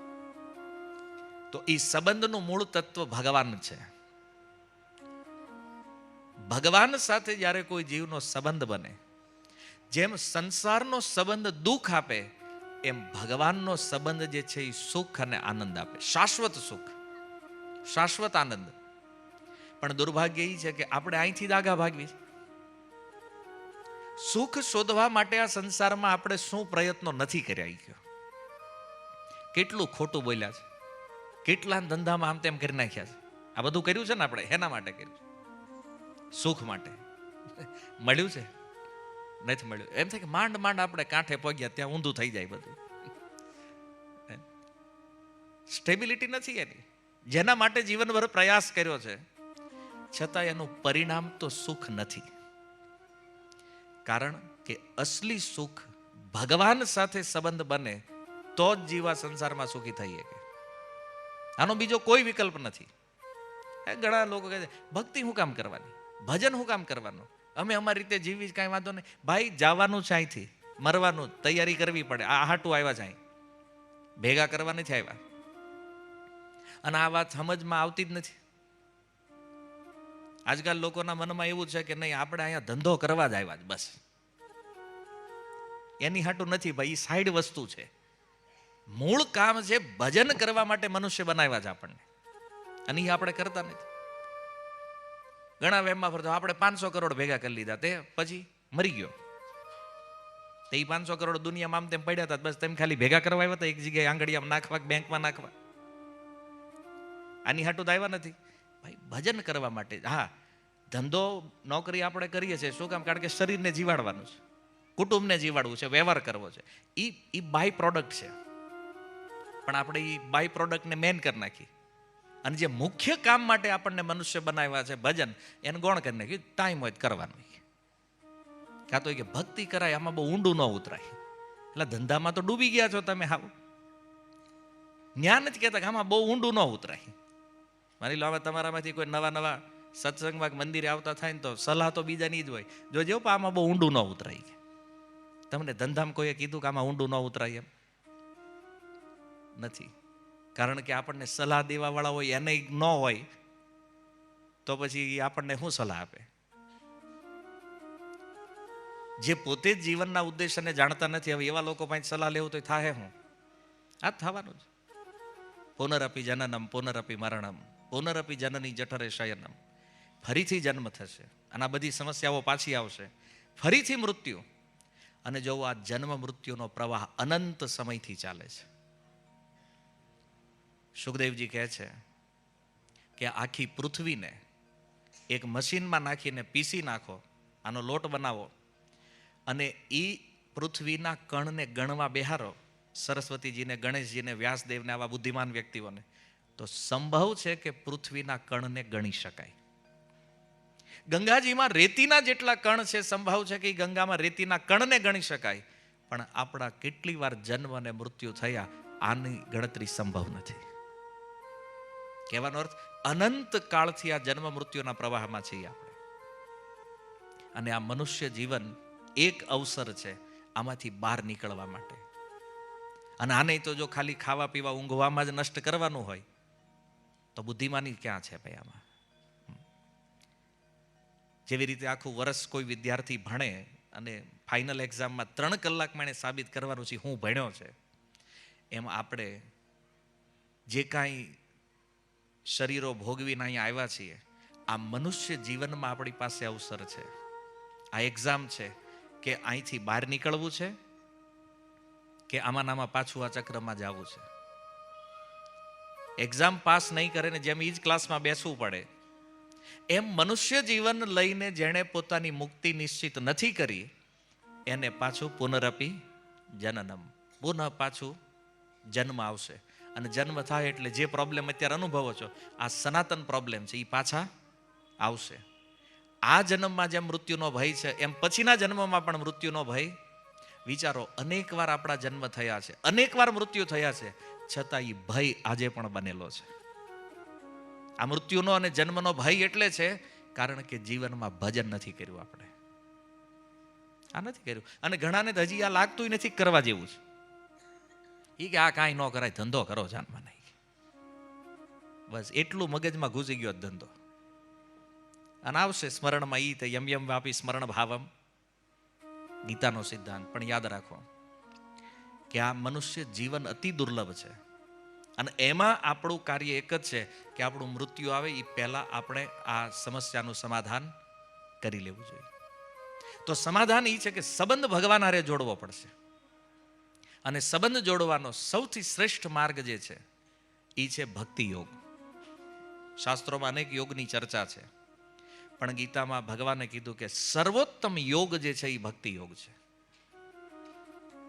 તો એ સંબંધનું મૂળ તત્વ ભગવાન છે. ભગવાન સાથે જ્યારે કોઈ જીવનો સંબંધ બને, જેમ સંસારનો સંબંધ દુઃખ આપે, એમ ભગવાનનો સંબંધ જે છે એ સુખ અને આનંદ આપે. શાશ્વત સુખ, શાશ્વત આનંદ. પણ દુર્ભાગ્ય એ છે કે આપણે અહીંથી જ આગા ભાગવી. સુખ શોધવા માટે આ સંસારમાં આપણે શું પ્રયત્નો નથી કર્યા? કેટલું ખોટું બોલ્યા છે, કેટલા ધંધામાં આમ તેમ કરી નાખ્યા છે. આ બધું કર્યું છે ને આપણે એના માટે કર્યું? સુખ માટે મળ્યું છે? નથી મળ્યું. એમ થાય કે માંડ માંડ આપણે કાંઠે પગ્યા, ત્યાં ઊંધું થઈ જાય બધું. સ્ટેબિલિટી નથી એની. જેના માટે જીવનભર પ્રયાસ કર્યો છે, છતાં એનું પરિણામ તો સુખ નથી. કારણ કે અસલી સુખ ભગવાન સાથે સંબંધ બને તો જ જીવા સંસારમાં સુખી થઈ શકે. આનો બીજો કોઈ વિકલ્પ નથી. ઘણા લોકો કહે છે ભક્તિ શું કામ કરવાની, ભજન શું કામ કરવાનું, અમે અમારી રીતે જીવી કાંઈ વાંધો નહીં. ભાઈ જવાનું છે અહીંથી, મરવાનું, તૈયારી કરવી પડે. આ હાટું આવ્યા છે, અહીં ભેગા કરવા નથી આવ્યા. અને આ વાત સમજમાં આવતી જ નથી. આજકાલ લોકોના મનમાં એવું છે કે નહીં આપણે અહીંયા ધંધો કરવા જ આવ્યા જ બસ. એની હાટું નથી ભાઈ, એ સાઈડ વસ્તુ છે. મૂળ કામ છે ભજન કરવા માટે મનુષ્ય બનાવ્યા છે આપણને, અને એ આપણે કરતા નથી. ઘણા વેમમાં ફરતો આપણે 500 કરોડ ભેગા કરી લીધા, તે પછી મરી ગયો. તે 500 કરોડ દુનિયામાં આમ તેમ પડ્યા હતા, બસ તેમ ખાલી ભેગા કરવા આવ્યા હતા, એક જગ્યાએ આંગળીયામાં નાખવા, બેંકમાં નાખવા. આની હાટું તો આવ્યા નથી ભાઈ, ભજન કરવા માટે. હા, ધંધો નોકરી આપણે કરીએ છીએ શું કામ? કારણ કે શરીરને જીવાડવાનું છે, કુટુંબને જીવાડવું છે, વ્યવહાર કરવો છે. એ બાય પ્રોડક્ટ છે. પણ આપણે એ બાય પ્રોડક્ટને મેન કરી નાખી, અને જે મુખ્ય કામ માટે આપણને મનુષ્ય બનાવ્યા છે ભજન, એને ગૌણ કરી નાખ્યું. ટાઈમ હોય કરવાનું. કાં તો કે ભક્તિ કરાય, આમાં બહુ ઊંડું ન ઉતરાય. એટલે ધંધામાં તો ડૂબી ગયા છો તમે. હાવ જ્ઞાન જ કહેતા કે આમાં બહુ ઊંડું ન ઉતરાય. માની લો હવે તમારામાંથી કોઈ નવા સત્સંગમાં મંદિરે આવતા થાય ને તો સલાહ તો બીજાની જ હોય, જોજો આમાં બહુ ઊંડું ન ઉતરાય. તમને ધંધામાં કોઈએ કીધું કે આમાં ઊંડું ન ઉતરાય? એમ નથી. કારણ કે આપણને સલાહ દેવા વાળા હોય એને ન હોય તો પછી આપણને શું સલાહ આપે? જે પોતે જ જીવનના ઉદ્દેશ્યને જાણતા નથી, હવે એવા લોકો પાસે સલાહ લેવું તો થાય હું? આ થવાનું જ. પુનરપી જનનમ પુનરપી મરણમ પુનરપી જનની જઠરે શયનમ. ફરીથી જન્મ થશે અને આ બધી સમસ્યાઓ પાછી આવશે, ફરીથી મૃત્યુ. અને જો આ જન્મ મૃત્યુનો પ્રવાહ અનંત સમયથી ચાલે છે. સુખદેવજી કહે છે કે આખી પૃથ્વીને એક મશીનમાં નાખીને પીસી નાખો, આનો લોટ બનાવો અને એ પૃથ્વીના કણને ગણવા બેહારો, સરસ્વતીજીને, ગણેશજીને, વ્યાસદેવને, આવા બુદ્ધિમાન વ્યક્તિઓને, તો સંભવ છે કે પૃથ્વીના કણને ગણી શકાય. ગંગાજીમાં રેતીના જેટલા કણ છે, સંભવ છે કે ગંગામાં રેતીના કણને ગણી શકાય. પણ આપણા કેટલી વાર જન્મ અને મૃત્યુ થયા, આની ગણતરી સંભવ નથી. કહેવાનો અર્થ, અનંત કાળથી આ જન્મ મૃત્યુના પ્રવાહમાં છીએ આપણે. અને આ મનુષ્ય જીવન એક અવસર છે આમાંથી બહાર નીકળવા માટે. અને આને તો જો ખાલી ખાવા પીવા ઊંઘવામાં જ નષ્ટ કરવાનું હોય તો બુદ્ધિમાની ક્યાં છે ભાઈ આમાં? જેવી રીતે આખું વર્ષ કોઈ વિદ્યાર્થી ભણે અને ફાઇનલ એક્ઝામમાં 3 કલાકમાં એને સાબિત કરવાનું છે હું ભણ્યો છે, એમ આપણે જે કાંઈ શરીરો ભોગવીને અહીંયા આવ્યા છીએ, આ મનુષ્ય જીવનમાં આપણી પાસે અવસર છે. આ એક્ઝામ છે કે અહીંથી બહાર નીકળવું છે કે આમાં પાછું આ ચક્રમાં જવું છે. એક્ઝામ પાસ નહીં કરે ને જેમ એ જ ક્લાસમાં બેસવું પડે, એમ મનુષ્ય જીવન લઈને જેણે પોતાની મુક્તિ નિશ્ચિત નથી કરી, એને પાછું પુનરપી જનનમ, પુનઃ પાછું જન્મ આવશે. અને જન્મ થાય એટલે જે પ્રોબ્લેમ અત્યારે અનુભવો છો, આ સનાતન પ્રોબ્લેમ છે, એ પાછા આવશે. આ જન્મમાં જેમ મૃત્યુનો ભય છે, એમ પછીના જન્મમાં પણ મૃત્યુનો ભય. વિચારો, અનેક વાર આપણા જન્મ થયા છે, અનેક વાર મૃત્યુ થયા છે, છતાં એ ભય આજે પણ બનેલો છે. આ મૃત્યુનો અને જન્મનો ભય એટલે છે કારણ કે જીવનમાં ભજન નથી કર્યું આપણે. આ નથી કર્યું. અને ઘણાને હજી આ લાગતું નથી કરવા જેવું છે. એ કે આ કાંઈ ન કરાય, ધંધો કરો જાનમાં નહીં. બસ એટલું મગજમાં ઘૂસી ગયો ધંધો. અને આવશે સ્મરણમાં ઈ તે યમ યમ વાપી સ્મરણ ભાવમ, ગીતાનો સિદ્ધાંત. પણ યાદ રાખો કે આ મનુષ્ય જીવન અતિ દુર્લભ છે. અને એમાં આપણું કાર્ય એક જ છે કે આપણું મૃત્યુ આવે એ પહેલા આપણે આ સમસ્યાનું સમાધાન કરી લેવું જોઈએ. તો સમાધાન એ છે કે સંબંધ ભગવાન હારે જોડવો પડશે. અને સંબંધ જોડવાનો સૌથી શ્રેષ્ઠ માર્ગ જે છે એ છે ભક્તિ યોગ. શાસ્ત્રોમાં અનેક યોગની ચર્ચા છે, પણ ગીતામાં ભગવાને કીધું કે સર્વોત્તમ યોગ જે છે એ ભક્તિ યોગ છે.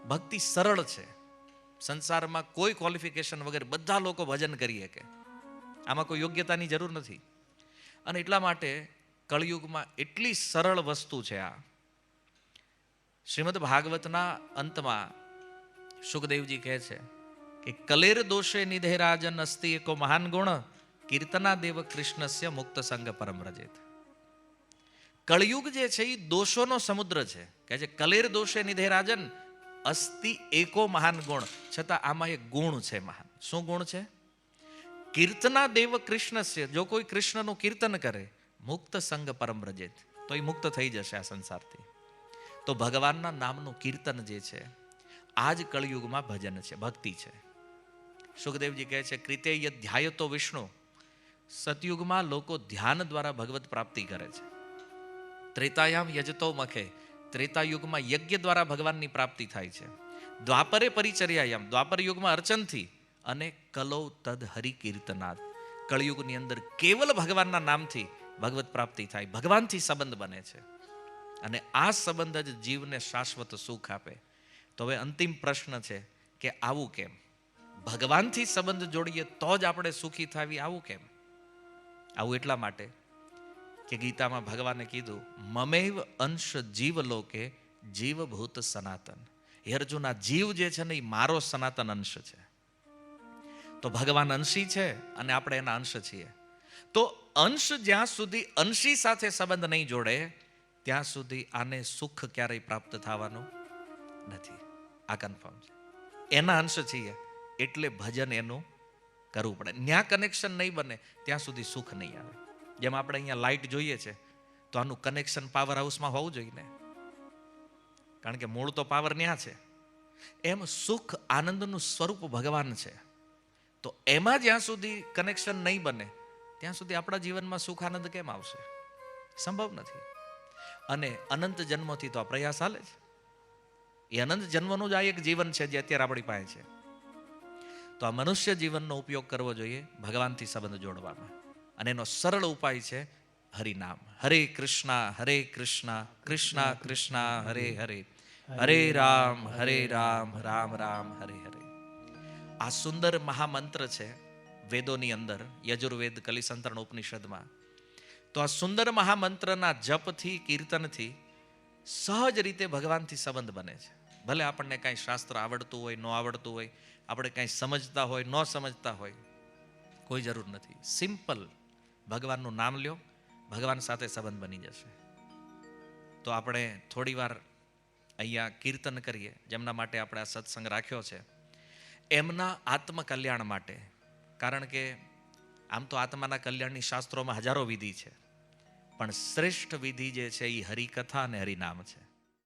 ભક્તિ સરળ છે. સંસારમાં કોઈ ક્વોલિફિકેશન વગર બધા લોકો ભજન કરી શકે. આમાં કોઈ યોગ્યતાની જરૂર નથી. અને એટલા માટે કળિયુગમાં એટલી સરળ વસ્તુ છે આ. શ્રીમદ ભાગવતના અંતમાં સુખદેવજી કહે છે કે કલેર દોષે નિધે રાજન અસ્તિ એકો મહાન ગુણ કીર્તના દેવ કૃષ્ણસ્ય મુક્ત સંગ પરમ રજેત. કળિયુગ જે છે એ દોષોનો સમુદ્ર છે. કહે છે કલેર દોષે નિધે રાજન અસ્તિ એકો મહાન ગુણ, છતાં આમાં એક ગુણ છે મહાન. શું ગુણ છે? કીર્તના દેવ કૃષ્ણસ્ય, જો કોઈ કૃષ્ણનું કીર્તન કરે, મુક્ત સંગ પરમ રજેત, તો એ મુક્ત થઈ જશે આ સંસારથી. તો ભગવાનના નામનું કીર્તન જે છે આ જ કળિયુગમાં ભજન છે, ભક્તિ છે. સુખદેવજી કહે છે કૃતેય ધ્યાયતો વિષ્ણુ, સતયુગમાં લોકો ધ્યાન દ્વારા ભગવત પ્રાપ્તિ કરે છે. ત્રેતાયામ યજતો મખે, ત્રેતાયુગમાં યજ્ઞ દ્વારા ભગવાનની પ્રાપ્તિ થાય છે. દ્વાપરે પરિચર્યાયામ, દ્વાપર યુગમાં અર્ચનથી, અને કલૌ તદ હરિ કીર્તનાદ, કળિયુગની અંદર કેવલ ભગવાનના નામથી ભગવત પ્રાપ્તિ થાય, ભગવાનથી સંબંધ બને છે. અને આ સંબંધ જ જીવને શાશ્વત સુખ આપે. તો હવે અંતિમ પ્રશ્ન છે કે આવું કેમ? ભગવાનથી સંબંધ જોડીએ તો જ આપણે સુખી થાવી, આવું કેમ? આવું એટલા માટે કે ગીતામાં ભગવાને કીધું મમેવ અંશ જીવ લોકે જીવભૂત સનાતન. હે અર્જુન, આ જીવ જે છે ને એ મારો સનાતન અંશ છે. તો ભગવાન અંશી છે અને આપણે એના અંશ છીએ. તો અંશ જ્યાં સુધી અંશી સાથે સંબંધ નહીં જોડે ત્યાં સુધી આને સુખ ક્યારેય પ્રાપ્ત થવાનું નથી. આ કન્ફર્મ છે. એના અંશ છીએ એટલે ભજન એનું કરવું પડે. ન્યા કનેક્શન નહીં બને ત્યાં સુધી સુખ નહીં આવે. જેમ આપણે અહીંયા લાઇટ જોઈએ છે તો આનું કનેક્શન પાવર હાઉસમાં હોવું જોઈએ ને, કારણ કે મૂળ તો પાવર ન્યા છે. એમ સુખ આનંદનું સ્વરૂપ ભગવાન છે. તો એમાં જ્યાં સુધી કનેક્શન નહીં બને ત્યાં સુધી આપણા જીવનમાં સુખ આનંદ કેમ આવશે? સંભવ નથી. અને અનંત જન્મોથી તો આ પ્રયાસ હાલે છે. એ અનંત જન્મનું જ આ એક જીવન છે જે અત્યારે આપણી પાસે છે. તો આ મનુષ્ય જીવનનો ઉપયોગ કરવો જોઈએ ભગવાનથી સંબંધ જોડવામાં. અને એનો સરળ ઉપાય છે હરિનામ. હરે કૃષ્ણ કૃષ્ણ કૃષ્ણ હરે હરે, હરે રામ રામ રામ હરે હરે. આ સુંદર મહામંત્ર છે વેદોની અંદર, યજુર્વેદ કલિસંતરણ ઉપનિષદમાં. તો આ સુંદર મહામંત્રના જપથી, કીર્તનથી સહજ રીતે ભગવાનથી સંબંધ બને છે. ભલે આપણને કાંઈ શાસ્ત્ર આવડતું હોય, ન આવડતું હોય, આપણે કાંઈ સમજતા હોય, ન સમજતા હોય, કોઈ જરૂર નથી. સિમ્પલ ભગવાનનું નામ લ્યો, ભગવાન સાથે સંબંધ બની જશે. તો આપણે થોડી વાર અહીંયા કીર્તન કરીએ. જેમના માટે આપણે આ સત્સંગ રાખ્યો છે એમના આત્મકલ્યાણ માટે. કારણ કે આમ તો આત્માના કલ્યાણની શાસ્ત્રોમાં હજારો વિધિ છે, પણ શ્રેષ્ઠ વિધિ જે છે એ હરિકથા અને હરિનામ છે.